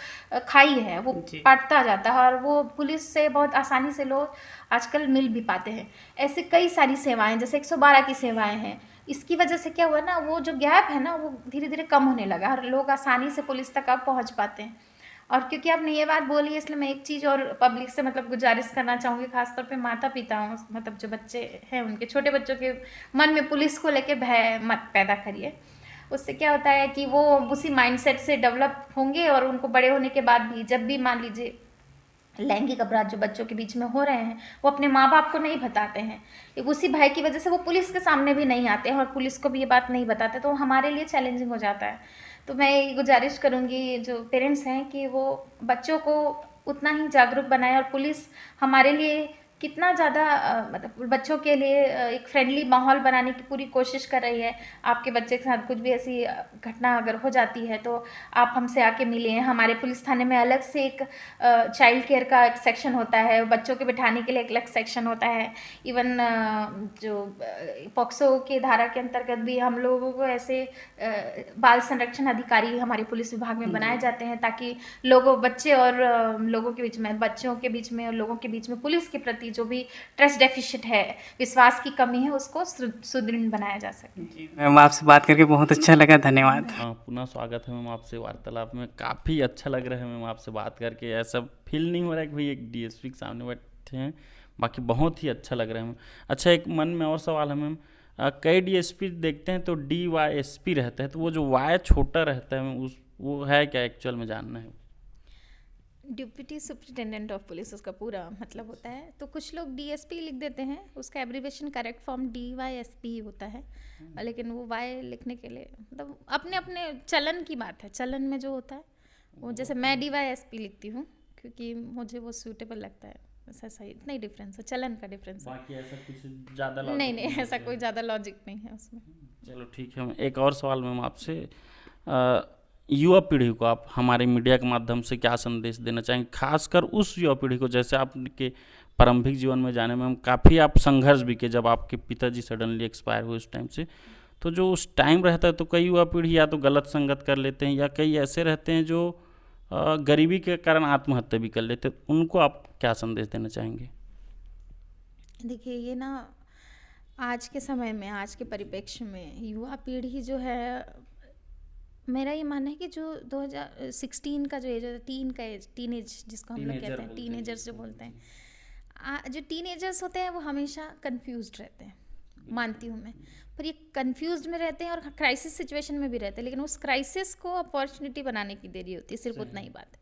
खाई है वो पाटता जाता है, और वो पुलिस से बहुत आसानी से लोग आजकल मिल भी पाते हैं। ऐसे कई सारी सेवाएं, जैसे 112 की सेवाएं हैं, इसकी वजह से क्या हुआ ना, वो जो गैप है ना वो धीरे धीरे कम होने लगा, हर लोग आसानी से पुलिस तक अब पहुँच पाते हैं। और क्योंकि आपने ये बात बोली है, इसलिए मैं एक चीज़ और पब्लिक से मतलब गुजारिश करना चाहूँगी, खासतौर पे माता पिता, मतलब जो बच्चे हैं उनके, छोटे बच्चों के मन में पुलिस को लेके भय मत पैदा करिए। उससे क्या होता है कि वो उसी माइंडसेट से डेवलप होंगे, और उनको बड़े होने के बाद भी जब भी मान लीजिए लैंगिक अपराध जो बच्चों के बीच में हो रहे हैं, वो अपने माँ बाप को नहीं बताते हैं, उसी भय की वजह से वो पुलिस के सामने भी नहीं आते हैं और पुलिस को भी ये बात नहीं बताते, तो हमारे लिए चैलेंजिंग हो जाता है। तो मैं ये गुजारिश करूँगी जो पेरेंट्स हैं कि वो बच्चों को उतना ही जागरूक बनाएं, और पुलिस हमारे लिए कितना ज़्यादा मतलब बच्चों के लिए एक फ्रेंडली माहौल बनाने की पूरी कोशिश कर रही है। आपके बच्चे के साथ कुछ भी ऐसी घटना अगर हो जाती है तो आप हमसे आके मिलिए। हमारे पुलिस थाने में अलग से एक चाइल्ड केयर का एक सेक्शन होता है, बच्चों के बिठाने के लिए एक अलग सेक्शन होता है। इवन जो पॉक्सो के धारा के अंतर्गत भी हम लोगों को ऐसे बाल संरक्षण अधिकारी हमारे पुलिस विभाग में बनाए जाते हैं, ताकि लोगों, बच्चे और लोगों के बीच में, बच्चों के बीच में और लोगों के बीच में पुलिस के प्रति जो भी ट्रस्ट डेफिशिएंट है, विश्वास की कमी है, उसको सुदृढ़ बनाया जा सके। मैम आपसे बात करके बहुत अच्छा लगा, धन्यवाद। पुनः स्वागत है मैम आपसे वार्तालाप में। काफ़ी अच्छा लग रहा है मैम आपसे बात करके, ऐसा फील नहीं हो रहा है कि भाई एक डीएसपी के सामने बैठे हैं, बाकी बहुत ही अच्छा लग रहा है मैम। अच्छा, एक मन में और सवाल है मैम, कई डीएसपी देखते हैं तो DYSP रहता है, तो वो जो वाई छोटा रहता है उस वो है क्या एक्चुअल में जानना है? डिप्टी सुप्रिटेंडेंट ऑफ पुलिस उसका पूरा मतलब होता है। तो कुछ लोग DSP लिख देते हैं, उसका एब्रीवेशन करेक्ट फॉर्म DYSP ही होता है, लेकिन वो वाई लिखने के लिए मतलब अपने अपने चलन की बात है, चलन में जो होता है वो, जैसे मैं DYSP लिखती हूँ क्योंकि मुझे वो सूटेबल लगता है, बस ऐसा ही, इतना ही डिफरेंस है, चलन का डिफरेंस है। बाकी ऐसा कुछ ज़्यादा नहीं नहीं, ऐसा कोई ज़्यादा लॉजिक नहीं है उसमें। चलो ठीक है। एक और सवाल मैम आपसे, युवा पीढ़ी को आप हमारे मीडिया के माध्यम से क्या संदेश देना चाहेंगे, खासकर उस युवा पीढ़ी को, जैसे आपके प्रारंभिक जीवन में जाने में हम काफ़ी आप संघर्ष भी किए, जब आपके पिताजी सडनली एक्सपायर हुए उस टाइम से, तो जो उस टाइम रहता है तो कई युवा पीढ़ी या तो गलत संगत कर लेते हैं, या कई ऐसे रहते हैं जो गरीबी के कारण आत्महत्या भी कर लेते हैं, उनको आप क्या संदेश देना चाहेंगे? देखिए, ये ना आज के समय में, आज के परिप्रेक्ष्य में युवा पीढ़ी जो है, मेरा ये मानना है कि जो 2016 का जो एज है, टीन एज जिसको हम लोग कहते हैं, टीनेजर्स जो बोलते हैं, जो टीनेजर्स होते हैं वो हमेशा कंफ्यूज्ड रहते हैं, मानती हूँ मैं, पर ये कंफ्यूज्ड में रहते हैं और क्राइसिस सिचुएशन में भी रहते हैं, लेकिन उस क्राइसिस को अपॉर्चुनिटी बनाने की देरी होती है, सिर्फ उतना ही बात है।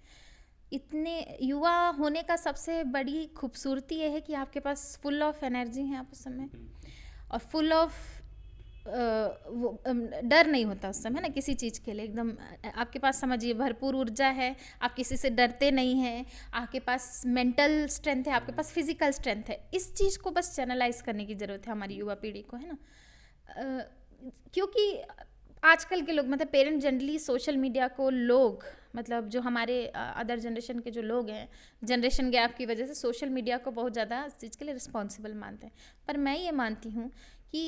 इतने युवा होने का सबसे बड़ी खूबसूरती ये है कि आपके पास फुल ऑफ एनर्जी है आप उस समय, और फुल ऑफ डर नहीं होता उस समय ना किसी चीज़ के लिए, एकदम आपके पास समझिए भरपूर ऊर्जा है, आप किसी से डरते नहीं हैं, आपके पास मेंटल स्ट्रेंथ है, आपके पास फिजिकल स्ट्रेंथ है। इस चीज़ को बस चैनलाइज करने की ज़रूरत है हमारी युवा पीढ़ी को, है ना। क्योंकि आजकल के लोग, मतलब पेरेंट जनरली सोशल मीडिया को लोग, मतलब जो हमारे अदर जनरेशन के जो लोग हैं, जनरेशन गैप की वजह से सोशल मीडिया को बहुत ज़्यादा इस चीज़ के लिए रिस्पॉन्सिबल मानते हैं। पर मैं ये मानती हूँ कि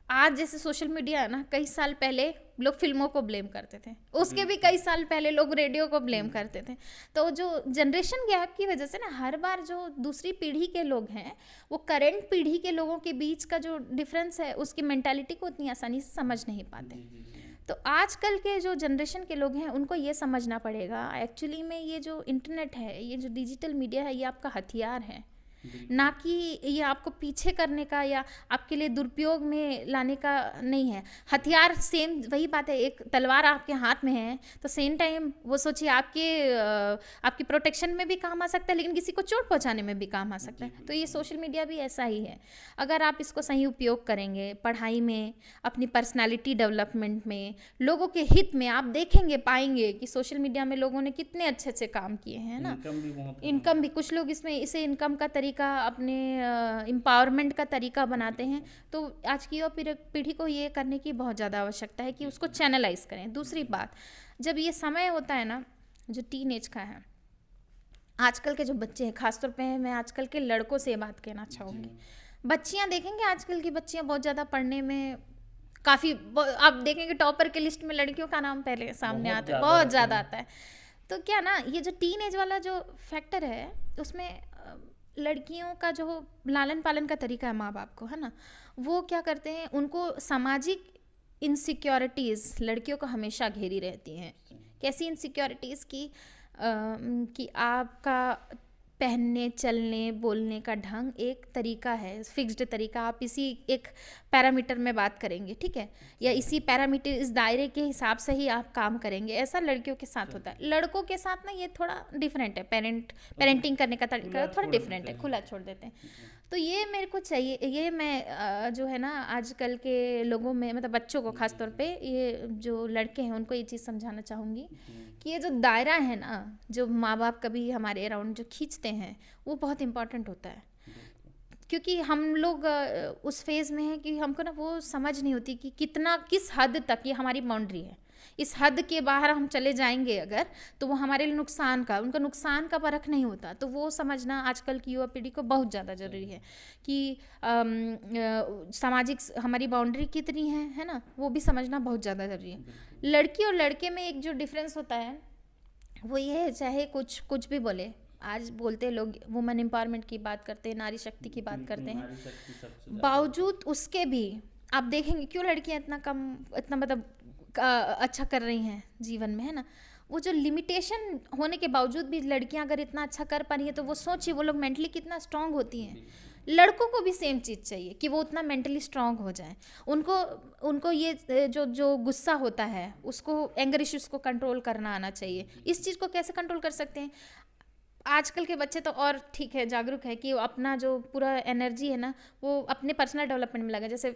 आज जैसे सोशल मीडिया है ना, कई साल पहले लोग फिल्मों को ब्लेम करते थे, उसके भी कई साल पहले लोग रेडियो को ब्लेम करते थे। तो जो जनरेशन गैप की वजह से ना, हर बार जो दूसरी पीढ़ी के लोग हैं वो करंट पीढ़ी के लोगों के बीच का जो डिफरेंस है, उसकी मेंटालिटी को उतनी आसानी से समझ नहीं पाते। तो आजकल के जो जनरेशन के लोग हैं उनको ये समझना पड़ेगा एक्चुअली में, ये जो इंटरनेट है, ये जो डिजिटल मीडिया है, ये आपका हथियार है, ना कि ये आपको पीछे करने का या आपके लिए दुरुपयोग में लाने का नहीं है। हथियार सेम वही बात है, एक तलवार आपके हाथ में है तो सेम टाइम वो सोचिए आपकी प्रोटेक्शन में भी काम आ सकता है, लेकिन किसी को चोट पहुंचाने में भी काम आ सकता है। तो ये सोशल मीडिया भी ऐसा ही है, अगर आप इसको सही उपयोग करेंगे, पढ़ाई में, अपनी पर्सनालिटी डेवलपमेंट में, लोगों के हित में, आप देखेंगे पाएंगे कि सोशल मीडिया में लोगों ने कितने अच्छे अच्छे काम किए हैं ना। इनकम भी कुछ लोग इसे इनकम का तरीका, अपने एम्पावरमेंट का तरीका बनाते हैं। तो आज की युवा पीढ़ी को ये करने की बहुत ज़्यादा आवश्यकता है कि उसको चैनलाइज करें। दूसरी बात, जब ये समय होता है ना जो टीन एज का है, आजकल के जो बच्चे हैं, खासतौर पे मैं आजकल के लड़कों से ये बात कहना चाहूँगी, बच्चियाँ देखेंगे, आजकल की बच्चियाँ बहुत ज़्यादा पढ़ने में काफ़ी, आप देखेंगे टॉपर के लिस्ट में लड़कियों का नाम पहले सामने आता है, बहुत ज़्यादा आता है। तो क्या ना, ये जो टीन एज वाला जो फैक्टर है, उसमें लड़कियों का जो लालन पालन का तरीका है माँ बाप को, है ना, वो क्या करते हैं, उनको सामाजिक इनसिक्योरिटीज़ लड़कियों को हमेशा घेरी रहती हैं। कैसी इनसिक्योरिटीज़ कि आपका पहनने, चलने, बोलने का ढंग एक तरीका है, फिक्स्ड तरीका, आप इसी एक पैरामीटर में बात करेंगे, ठीक है, या इसी पैरामीटर, इस दायरे के हिसाब से ही आप काम करेंगे। ऐसा लड़कियों के साथ होता है। लड़कों के साथ ना ये थोड़ा डिफरेंट है, पेरेंटिंग करने का तरीका थोड़ा डिफरेंट है, खुला छोड़ देते हैं। तो ये मेरे को चाहिए, ये मैं जो है ना आजकल के लोगों में, मतलब बच्चों को खास तौर पे, ये जो लड़के हैं उनको ये चीज़ समझाना चाहूँगी कि ये जो दायरा है ना, जो माँ बाप कभी हमारे अराउंड जो खींचते हैं, वो बहुत इम्पोर्टेंट होता है। क्योंकि हम लोग उस फेज़ में हैं कि हमको ना वो समझ नहीं होती कि किस हद तक ये हमारी बाउंड्री है। इस हद के बाहर हम चले जाएंगे अगर, तो वो हमारे लिए उनका नुकसान का परख नहीं होता। तो वो समझना आजकल की युवा पीढ़ी को बहुत ज़्यादा ज़रूरी है कि सामाजिक हमारी बाउंड्री कितनी है ना, वो भी समझना बहुत ज़्यादा ज़रूरी है। लड़की और लड़के में एक जो डिफरेंस होता है वो ये है, चाहे कुछ भी बोले, आज बोलते हैं लोग वुमेन एम्पावरमेंट की बात करते हैं, नारी शक्ति की बात करते हैं, बावजूद उसके भी आप देखेंगे क्यों लड़कियां इतना मतलब अच्छा कर रही हैं जीवन में, है ना। वो जो लिमिटेशन होने के बावजूद भी लड़कियां अगर इतना अच्छा कर पा रही है, तो वो सोचिए वो लोग मेंटली कितना स्ट्रांग होती हैं। लड़कों को भी सेम चीज़ चाहिए कि वो उतना मेंटली स्ट्रांग हो जाए। उनको ये जो गुस्सा होता है, उसको एंगर इश्यूज को कंट्रोल करना आना चाहिए। इस चीज़ को कैसे कंट्रोल कर सकते हैं? आजकल के बच्चे तो और ठीक है, जागरूक है कि वो अपना जो पूरा एनर्जी है ना वो अपने पर्सनल डेवलपमेंट में लगा, जैसे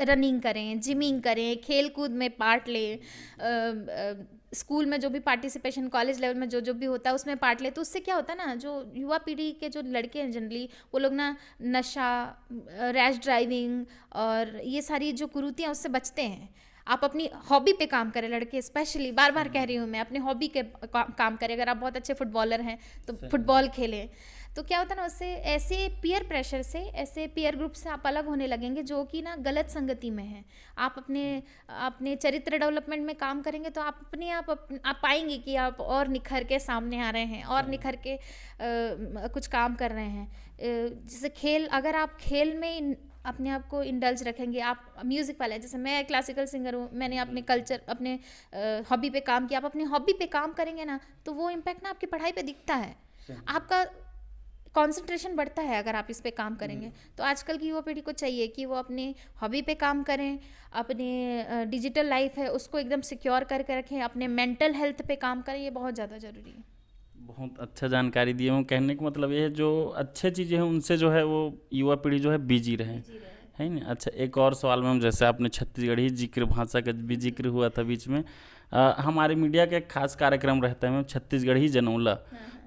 रनिंग करें, जिमिंग करें, खेल कूद में पार्ट लें, स्कूल में जो भी पार्टिसिपेशन, कॉलेज लेवल में जो जो भी होता है उसमें पार्ट ले। तो उससे क्या होता है ना, जो युवा पीढ़ी के जो लड़के हैं जनरली, वो लोग ना नशा, रैश ड्राइविंग और ये सारी जो कुरीतियाँ उससे बचते हैं। आप अपनी हॉबी पे काम करें, लड़के स्पेशली, बार बार कह रही हूँ मैं, अपने हॉबी के काम करें। अगर आप बहुत अच्छे फुटबॉलर हैं तो फुटबॉल खेलें। तो क्या होता है ना, उससे ऐसे पीयर प्रेशर से, ऐसे पीयर ग्रुप से आप अलग होने लगेंगे जो कि ना गलत संगति में है। आप अपने चरित्र डेवलपमेंट में काम करेंगे तो आप अपने आप पाएंगे कि आप और निखर के सामने आ रहे हैं, और निखर के कुछ काम कर रहे हैं। जैसे खेल, अगर आप खेल में अपने आप को इंडल्ज रखेंगे, आप म्यूज़िक वाले, जैसे मैं क्लासिकल सिंगर हूँ, मैंने अपने कल्चर, अपने हॉबी पे काम किया। आप अपने हॉबी पे काम करेंगे ना तो वो इम्पैक्ट ना आपकी पढ़ाई पे दिखता है, आपका कंसंट्रेशन बढ़ता है अगर आप इस पे काम करेंगे। तो आजकल की युवा पीढ़ी को चाहिए कि वो अपने हॉबी पे काम करें, अपने डिजिटल लाइफ है उसको एकदम सिक्योर करके रखें, अपने मेंटल हेल्थ पे काम करें, ये बहुत ज़्यादा ज़रूरी है। बहुत अच्छा जानकारी दी हूँ। कहने का मतलब ये है, जो अच्छे चीज़ें हैं उनसे जो है वो युवा पीढ़ी जो है बिजी रहे, है ना। अच्छा, एक और सवाल मैम, जैसे आपने छत्तीसगढ़ी जिक्र भाषा का भी जिक्र हुआ था बीच में, हमारे मीडिया का एक खास कार्यक्रम रहता है मैम, छत्तीसगढ़ी जनौला।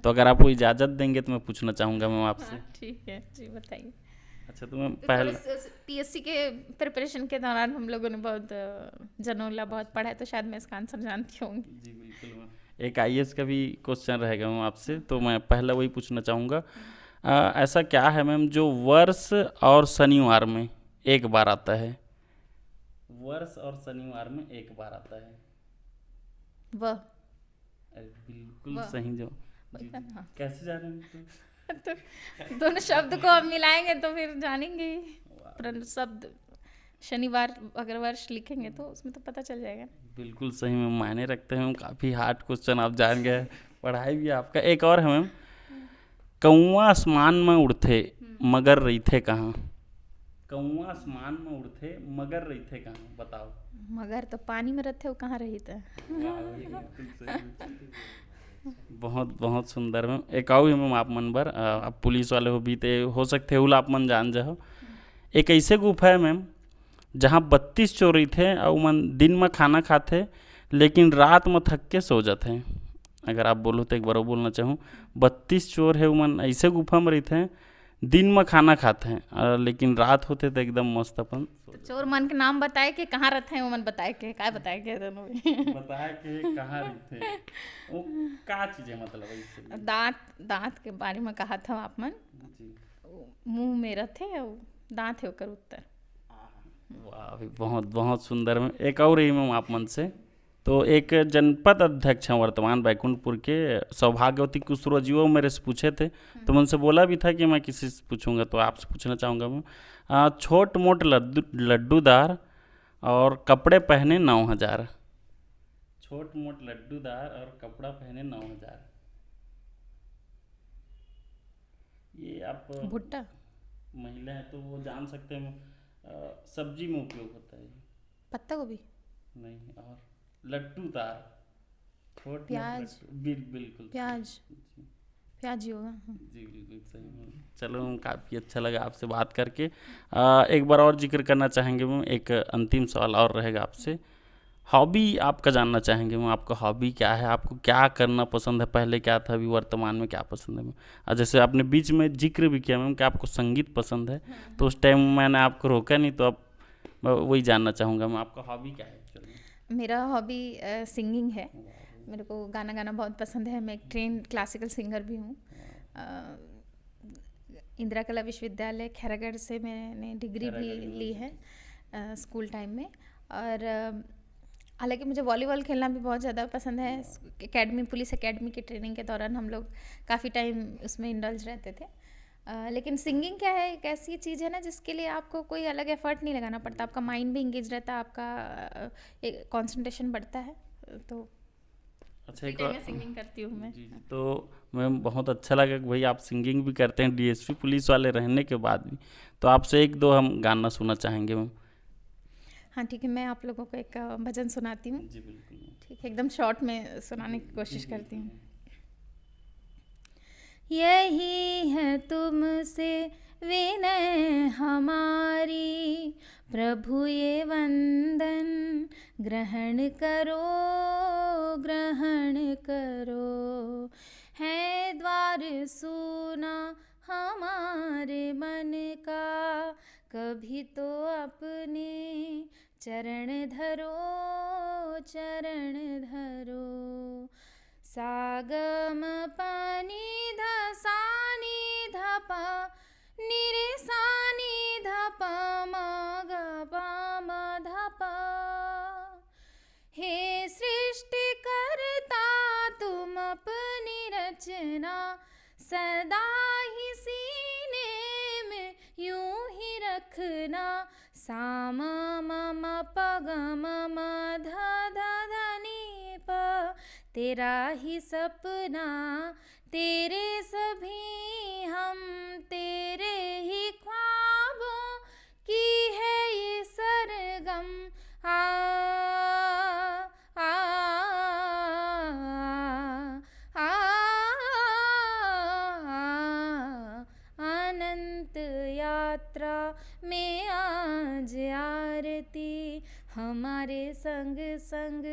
तो अगर आप वो इजाज़त देंगे तो मैं पूछना चाहूँगा मैम आपसे। ठीक है जी, बताइए। अच्छा, तो मैम पहले पीएससी के प्रिपरेशन के दौरान हम लोगों ने बहुत जनौला बहुत पढ़ा है, तो शायद मैं इसका आंसर जानती होंगी। जी बिल्कुल मैम, एक आईएएस का भी क्वेश्चन रहेगा मैम आपसे, तो मैं पहला वही पूछना चाहूँगा। ऐसा क्या है मैम जो वर्ष और शनिवार में एक बार आता है? वर्ष और शनिवार में एक बार आता है। वह अरे बिल्कुल सही जो जी, हाँ। कैसे जानेंगे तो दोनों शब्द को हम मिलाएंगे तो फिर जानेंगे ही। परंतु शब्द शनिवार अगर वर्ष लिखेंगे तो उसमें तो पता चल जाएगा। बिल्कुल सही मैम, मायने रखते हैं मैम, काफ़ी हार्ड क्वेश्चन आप जान गए, पढ़ाई भी आपका। एक और है मैम, कौवा आसमान में उड़थे मगर रहीथे कहाँ? कौवा आसमान में उड़थे मगर रहीथे कहाँ, बताओ। मगर तो पानी में रहते हो, कहाँ रही था। बहुत बहुत सुंदर मैम। एक और है मैम, आप मन बर आप पुलिस वाले हो भी तो हो सकते हो आप मन जान जाओ। एक ऐसे गुफा है मैम जहाँ 32 चोरी थे और मन दिन में खाना खाते लेकिन रात में थक के सो जाते हैं। अगर आप बोलो तो एक बार बोलना चाहूँ, 32 चोर है मन ऐसे गुफा में रहते हैं, दिन में खाना खाते हैं लेकिन रात होते तो एकदम मस्त अपन। तो चोर मन के नाम बताए कि कहाँ रहते हैं, वो मन बताए के काय बताए के दोनों में। बताया कि कहाँ रहते हैं, वो क्या चीज़ें मतलब ऐसे। दांत के बारे में कहा था आप मन जी, मुंह में रहते और दांत है ओकर उत्तर। वाह भी, बहुत बहुत सुंदर में। एक और रही मैम आप मन से, तो एक जनपद अध्यक्ष हैं वर्तमान बैकुंठपुर के, सौभाग्यवती कुशरो जी, वो मेरे से पूछे थे तो मैं उनसे बोला भी था कि मैं किसी से पूछूंगा, तो आपसे पूछना चाहूँगा मैं। छोट मोट लड्डूदार और कपड़े पहने 9000। छोट मोट लड्डूदार और कपड़ा पहने 9000, ये आप भुट्टा महिला है तो वो जान सकते हैं। सब्जी में उपयोग होता है। पत्ता गोभी नहीं, और लड्डूदार छोट प्याज, बिल्कुल प्याज ही होगा। हाँ। जी बिल्कुल सही। चलो, काफ़ी अच्छा लगा आपसे बात करके। एक बार और जिक्र करना चाहेंगे मैम, एक अंतिम सवाल और रहेगा आपसे। हॉबी आपका जानना चाहेंगे मैम, आपका हॉबी क्या है, आपको क्या करना पसंद है, पहले क्या था, अभी वर्तमान में क्या पसंद है मैम? और जैसे आपने बीच में जिक्र भी किया मैम कि आपको संगीत पसंद है, तो उस टाइम मैंने आपको रोका नहीं, तो अब मैं वही जानना चाहूँगा मैम, आपका हॉबी क्या है एक्चुअली? मेरा हॉबी सिंगिंग है। मेरे को गाना गाना बहुत पसंद है। मैं एक ट्रेन क्लासिकल सिंगर भी हूँ। इंदिरा कला विश्वविद्यालय खैरागढ़ से मैंने डिग्री भी ली है स्कूल टाइम में। और हालांकि मुझे वॉलीबॉल खेलना भी बहुत ज़्यादा पसंद है। एकेडमी, पुलिस एकेडमी की ट्रेनिंग के दौरान हम लोग काफ़ी टाइम उसमें इंडल्ज रहते थे। लेकिन सिंगिंग क्या है, एक ऐसी चीज़ है ना जिसके लिए आपको कोई अलग एफर्ट नहीं लगाना पड़ता, आपका माइंड भी इंगेज रहता है, आपका एक कंसंट्रेशन बढ़ता है। तो अच्छा, एक और सिंगिंग करती हूँ मैं। जी, तो मैम बहुत अच्छा लगा कि भाई आप सिंगिंग भी करते हैं डीएसपी पुलिस वाले रहने के बाद भी, तो आपसे एक दो हम गाना सुनना चाहेंगे मैम। हाँ ठीक है, मैं आप लोगों को एक भजन सुनाती हूँ। जी बिल्कुल। ठीक है, एकदम शॉर्ट में सुनाने की कोशिश करती हूँ। यही है तुमसे विनय हमारी, प्रभु ये वंदन ग्रहण करो, ग्रहण करो। है द्वार सूना हमारे मन का, कभी तो अपने चरण धरो, चरण धरो। सागम पानी धा नी धा पा, निरे सानी धा पा मा गा पा मा धा पा। हे सृष्टि करता तुम अपनी रचना, सदा ही सीने में यूं ही रखना। सा म म प ग म ध ध ध नी प, तेरा ही सपना तेरे सभी हम, तेरे ही ख्वाबों की है ये सरगम। आ आ आ, अनंत यात्रा में आज आरती, हमारे संग संग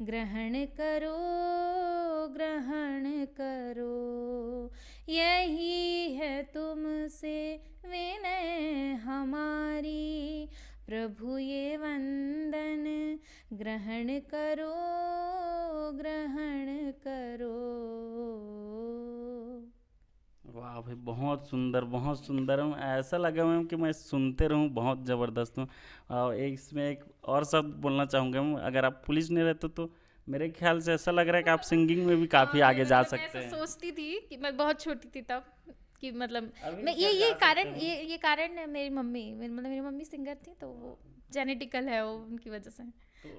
ग्रहण करो, ग्रहण करो। यही है तुमसे विनय हमारी, प्रभु ये वंदन ग्रहण करो, ग्रहण करो। वाह भाई, बहुत सुंदर, बहुत सुंदर। ऐसा लगा मैम कि मैं सुनते रहूं, बहुत ज़बरदस्त हूँ। और इसमें एक और शब्द बोलना चाहूँगा मैम, अगर आप पुलिस नहीं रहते तो मेरे ख्याल से ऐसा लग रहा है कि आप सिंगिंग में भी काफ़ी आगे जा सकते मैं हैं। सोचती थी कि मैं बहुत छोटी थी तब, कि मतलब अभी मैं भी ये जा कारण सकते हैं। ये कारण है मेरी मम्मी, मेरी मम्मी सिंगर थी, तो वो जेनेटिकल है, वो उनकी वजह से। तो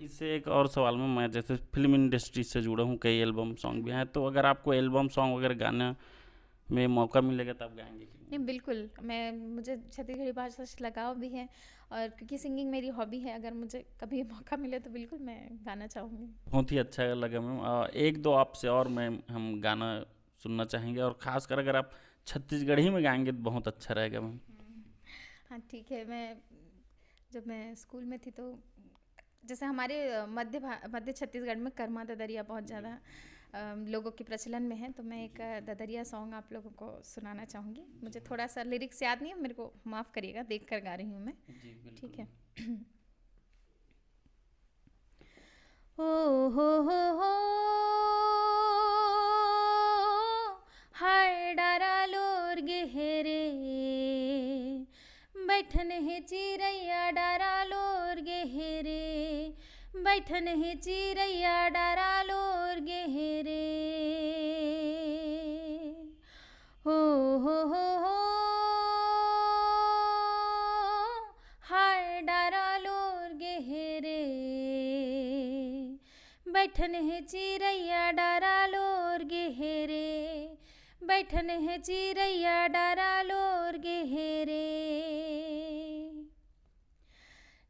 इससे एक और सवाल में, मैं जैसे फिल्म इंडस्ट्री से जुड़ा हूँ, कई एल्बम सॉन्ग भी हैं, तो अगर आपको एल्बम सॉन्ग वगैरह गाना में मौका मिलेगा तो आप गाएंगे कि नहीं? नहीं, बिल्कुल। मुझे छत्तीसगढ़ी भाषा से लगाव भी है, और क्योंकि सिंगिंग मेरी हॉबी है, अगर मुझे कभी मौका मिले तो बिल्कुल मैं गाना चाहूँगी। बहुत ही अच्छा लगा मैम। एक दो आपसे और मैम हम गाना सुनना चाहेंगे, और ख़ासकर अगर आप छत्तीसगढ़ी में गाएंगे तो बहुत अच्छा रहेगा मैम। हाँ ठीक है। जब मैं स्कूल में थी तो जैसे हमारे मध्य छत्तीसगढ़ में कर्मा ददरिया बहुत ज़्यादा लोगों के प्रचलन में है, तो मैं एक ददरिया सॉन्ग आप लोगों को सुनाना चाहूँगी। मुझे थोड़ा सा लिरिक्स याद नहीं है, मेरे को माफ़ करिएगा, देख कर गा रही हूँ मैं। ठीक है। ओ हो हाय डारा लोर गेहरे, बैठन है चिरैया डारा लोर गेहरे, बैठन है चिरैया डारा लोर गेहरे। हो हाय डारा लोर गेहरे, बैठन है चिरैया डारा लोर गेहरे, बैठन है चिरैया डारा लोर गेहरे।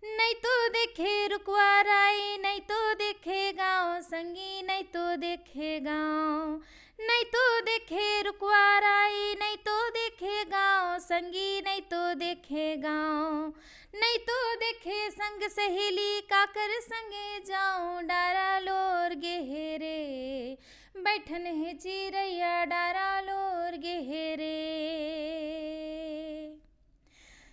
नहीं तो देखे रुकवाराई, नहीं तो देखे गाँव संगी, नहीं तो देखे गाँव, नहीं तो देखे रुकवाराई, नहीं तो देखे गाँव संगी, नहीं तो देखे गाँव, नहीं तो देखे संग सहेली, काकर संगे जाऊं डारा लोर गेहरे, बैठन है चिरैया डारा लोर गेहरे।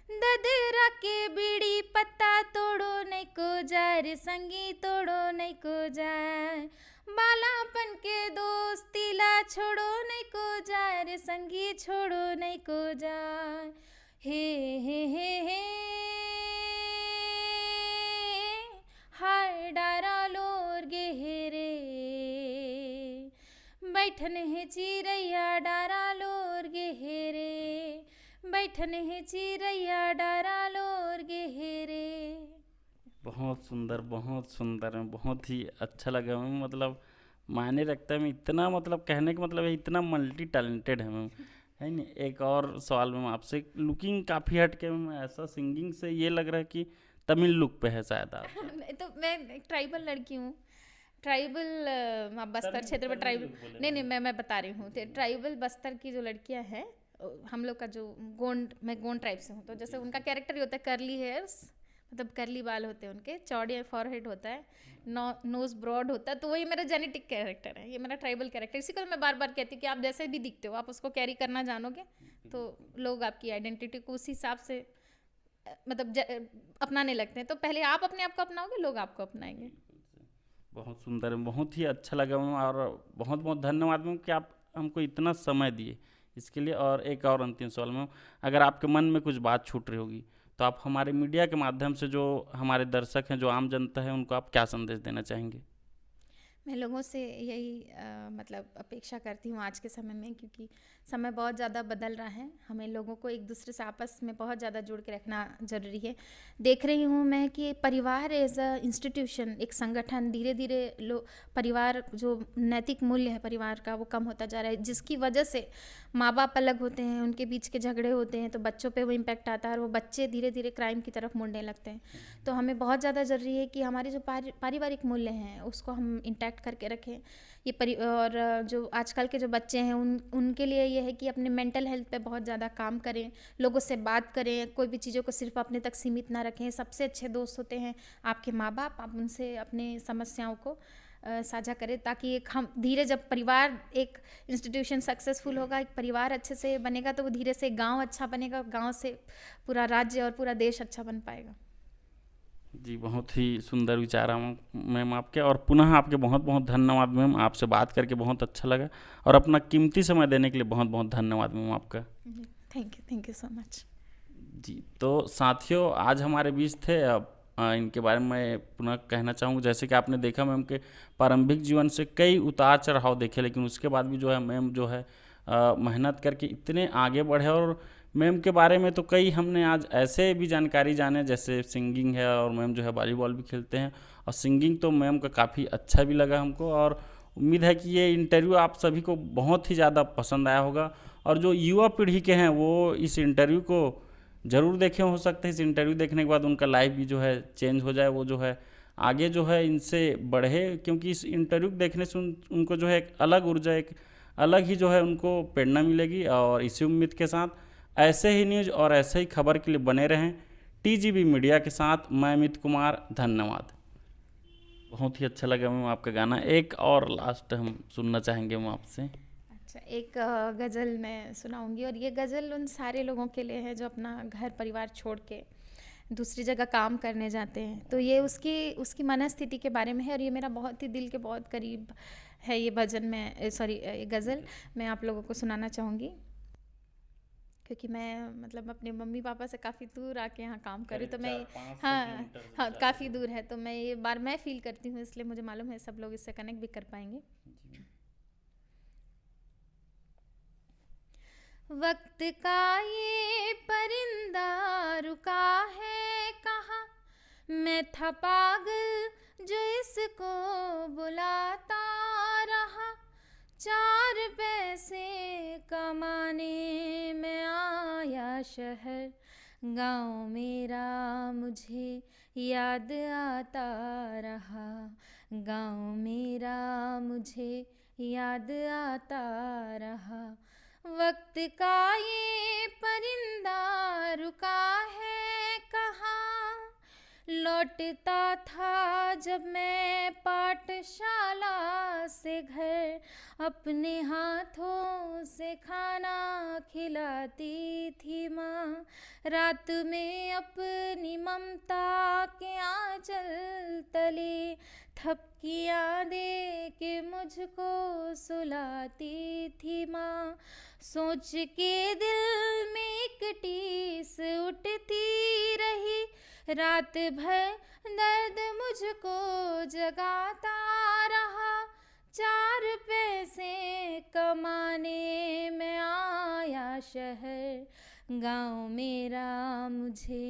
ददरा के बीड़ी पत्ता तोड़ो नहीं को जाए रे संगी, तोड़ो नहीं को जाए, बालापन के दोस्तीला छोड़ो नहीं को जाए रे संगी, छोड़ो नहीं को जाए। हे हाय डारा लोर गेहरे, बैठन है चिरैया डारा लोर गेहरे, बैठन है चिरैया डारा लोर गेहरे। बहुत सुंदर, बहुत सुंदर है, बहुत ही अच्छा लगा मैम। मतलब मायने रखता है मैम, इतना मतलब कहने का मतलब है इतना मल्टी टैलेंटेड है मैम, है नहीं। एक और सवाल मैम आपसे, लुकिंग काफ़ी हट के मैम, ऐसा सिंगिंग से ये लग रहा है कि तमिल लुक पे है शायद आप। तो मैं एक ट्राइबल लड़की हूँ, ट्राइबल बस्तर क्षेत्र में ट्राइबल नहीं मैं बता रही हूँ। ट्राइबल बस्तर की जो लड़कियाँ हैं, हम लोग का जो मैं गोंड ट्राइब से हूँ, तो जैसे उनका कैरेक्टर ही होता है करली हेयर्स, मतलब करली बाल होते हैं उनके, चौड़े फॉरहेड होता है, नोज ब्रॉड होता है, तो वही मेरा जेनेटिक कैरेक्टर है, ये मेरा ट्राइबल कैरेक्टर। इसी को मैं बार बार कहती हूँ कि आप जैसे भी दिखते हो, आप उसको कैरी करना जानोगे तो लोग आपकी आइडेंटिटी को उस हिसाब से मतलब अपनाने लगते हैं। तो पहले आप अपने आप को अपनाओगे, लोग आपको अपनाएंगे। बहुत सुंदर, बहुत ही अच्छा लगा मैम, और बहुत बहुत धन्यवाद मैम कि आप हमको इतना समय दिए इसके लिए। और एक और अंतिम सवाल मैम, अगर आपके मन में कुछ बात छूट रही होगी तो आप हमारे मीडिया के माध्यम से जो हमारे दर्शक हैं, जो आम जनता है, उनको आप क्या संदेश देना चाहेंगे? मैं लोगों से यही मतलब अपेक्षा करती हूँ आज के समय में, क्योंकि समय बहुत ज़्यादा बदल रहा है, हमें लोगों को एक दूसरे से आपस में बहुत ज़्यादा जुड़ के रखना ज़रूरी है। देख रही हूँ मैं कि परिवार एज अ इंस्टीट्यूशन, एक संगठन, धीरे धीरे परिवार जो नैतिक मूल्य है परिवार का, वो कम होता जा रहा है, जिसकी वजह से माँ बाप अलग होते हैं, उनके बीच के झगड़े होते हैं, तो बच्चों पे वो इम्पैक्ट आता है और वो बच्चे धीरे धीरे क्राइम की तरफ मुड़ने लगते हैं। तो हमें बहुत ज़्यादा ज़रूरी है कि हमारे जो पारिवारिक मूल्य हैं उसको हम इंटैक्ट करके रखें। और जो आजकल के जो बच्चे हैं उनके लिए ये है कि अपने मेंटल हेल्थ पे बहुत ज़्यादा काम करें, लोगों से बात करें, कोई भी चीज़ों को सिर्फ अपने तक सीमित ना रखें। सबसे अच्छे दोस्त होते हैं आपके माँ बाप, आप उनसे अपने समस्याओं को साझा करें, ताकि एक हम धीरे, जब परिवार एक इंस्टीट्यूशन सक्सेसफुल होगा, एक परिवार अच्छे से बनेगा, तो वो धीरे से गांव अच्छा बनेगा, गांव से पूरा राज्य और पूरा देश अच्छा बन पाएगा। जी, बहुत ही सुंदर विचार है मैम आपके, और पुनः आपके बहुत बहुत धन्यवाद मैम। आपसे बात करके बहुत अच्छा लगा, और अपना कीमती समय देने के लिए बहुत बहुत धन्यवाद मैम आपका। Thank you so much. जी, तो साथियों, आज हमारे बीच थे, अब इनके बारे में मैं पुनः कहना चाहूँगा, जैसे कि आपने देखा मैम के प्रारंभिक जीवन से कई उतार चढ़ाव देखे, लेकिन उसके बाद भी जो है मैम जो है मेहनत करके इतने आगे बढ़े। और मैम के बारे में तो कई हमने आज ऐसे भी जानकारी जाने, जैसे सिंगिंग है, और मैम जो है वॉलीबॉल भी खेलते हैं, और सिंगिंग तो मैम का काफ़ी अच्छा भी लगा हमको, और उम्मीद है कि ये इंटरव्यू आप सभी को बहुत ही ज़्यादा पसंद आया होगा। और जो युवा पीढ़ी के हैं वो इस इंटरव्यू को ज़रूर देखें, हो सकता है इस इंटरव्यू देखने के बाद उनका लाइफ भी जो है चेंज हो जाए, वो जो है आगे जो है इनसे बढ़े, क्योंकि इस इंटरव्यू देखने से उनको जो है एक अलग ऊर्जा, एक अलग ही जो है उनको प्रेरणा मिलेगी। और इसी उम्मीद के साथ ऐसे ही न्यूज़ और ऐसे ही खबर के लिए बने रहें टीजीबी मीडिया के साथ। मैं अमित कुमार, धन्यवाद। बहुत ही अच्छा लगा मैम आपका गाना, एक और लास्ट हम सुनना चाहेंगे मैम आपसे। अच्छा, एक गज़ल मैं सुनाऊंगी, और ये गज़ल उन सारे लोगों के लिए है जो अपना घर परिवार छोड़ के दूसरी जगह काम करने जाते हैं। तो ये उसकी मनस्थिति के बारे में है, और ये मेरा बहुत ही दिल के बहुत करीब है। ये भजन में ये गज़ल मैं आप लोगों को सुनाना चाहूँगी, क्योंकि मैं मतलब अपने मम्मी पापा से काफ़ी दूर आके यहाँ काम कर रही हूँ, तो मैं हाँ काफ़ी दूर है, तो मैं ये बार मैं फील करती हूँ, इसलिए मुझे मालूम है सब लोग इससे कनेक्ट भी कर पाएंगे। वक्त का ये परिंदा रुका है कहाँ, मैं था पागल जो इसको बुलाता रहा, 4 पैसे कमाने में आया शहर, गाँव मेरा मुझे याद आता रहा, गाँव मेरा मुझे याद आता रहा। वक्त का ये परिंदा रुका है कहाँ, लौटता था जब मैं पाठशाला से घर, अपने हाथों से खाना खिलाती थी माँ, रात में अपनी ममता के आंचल तले थपकियाँ दे के मुझको सुलाती थी माँ। सोच के दिल में एक टीस उठती रही, रात भर दर्द मुझको जगाता रहा, 4 पैसे कमाने में आया शहर, गाँव मेरा मुझे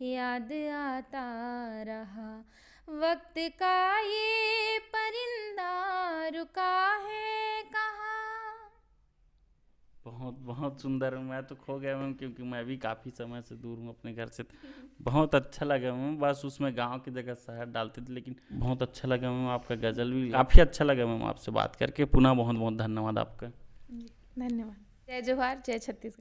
याद आता रहा। वक्त का ये परिंदा रुका है कहाँ। बहुत बहुत सुंदर। मैं तो खो गया मैम, क्योंकि मैं भी काफ़ी समय से दूर हूँ अपने घर से। बहुत अच्छा लगा मैम, बस उसमें गांव की जगह शहर डालते थे, लेकिन बहुत अच्छा लगा मैम, आपका गज़ल भी काफ़ी अच्छा लगा मैम आपसे बात करके। पुनः बहुत बहुत धन्यवाद आपका। धन्यवाद। जय जोहार, जय छत्तीसगढ़।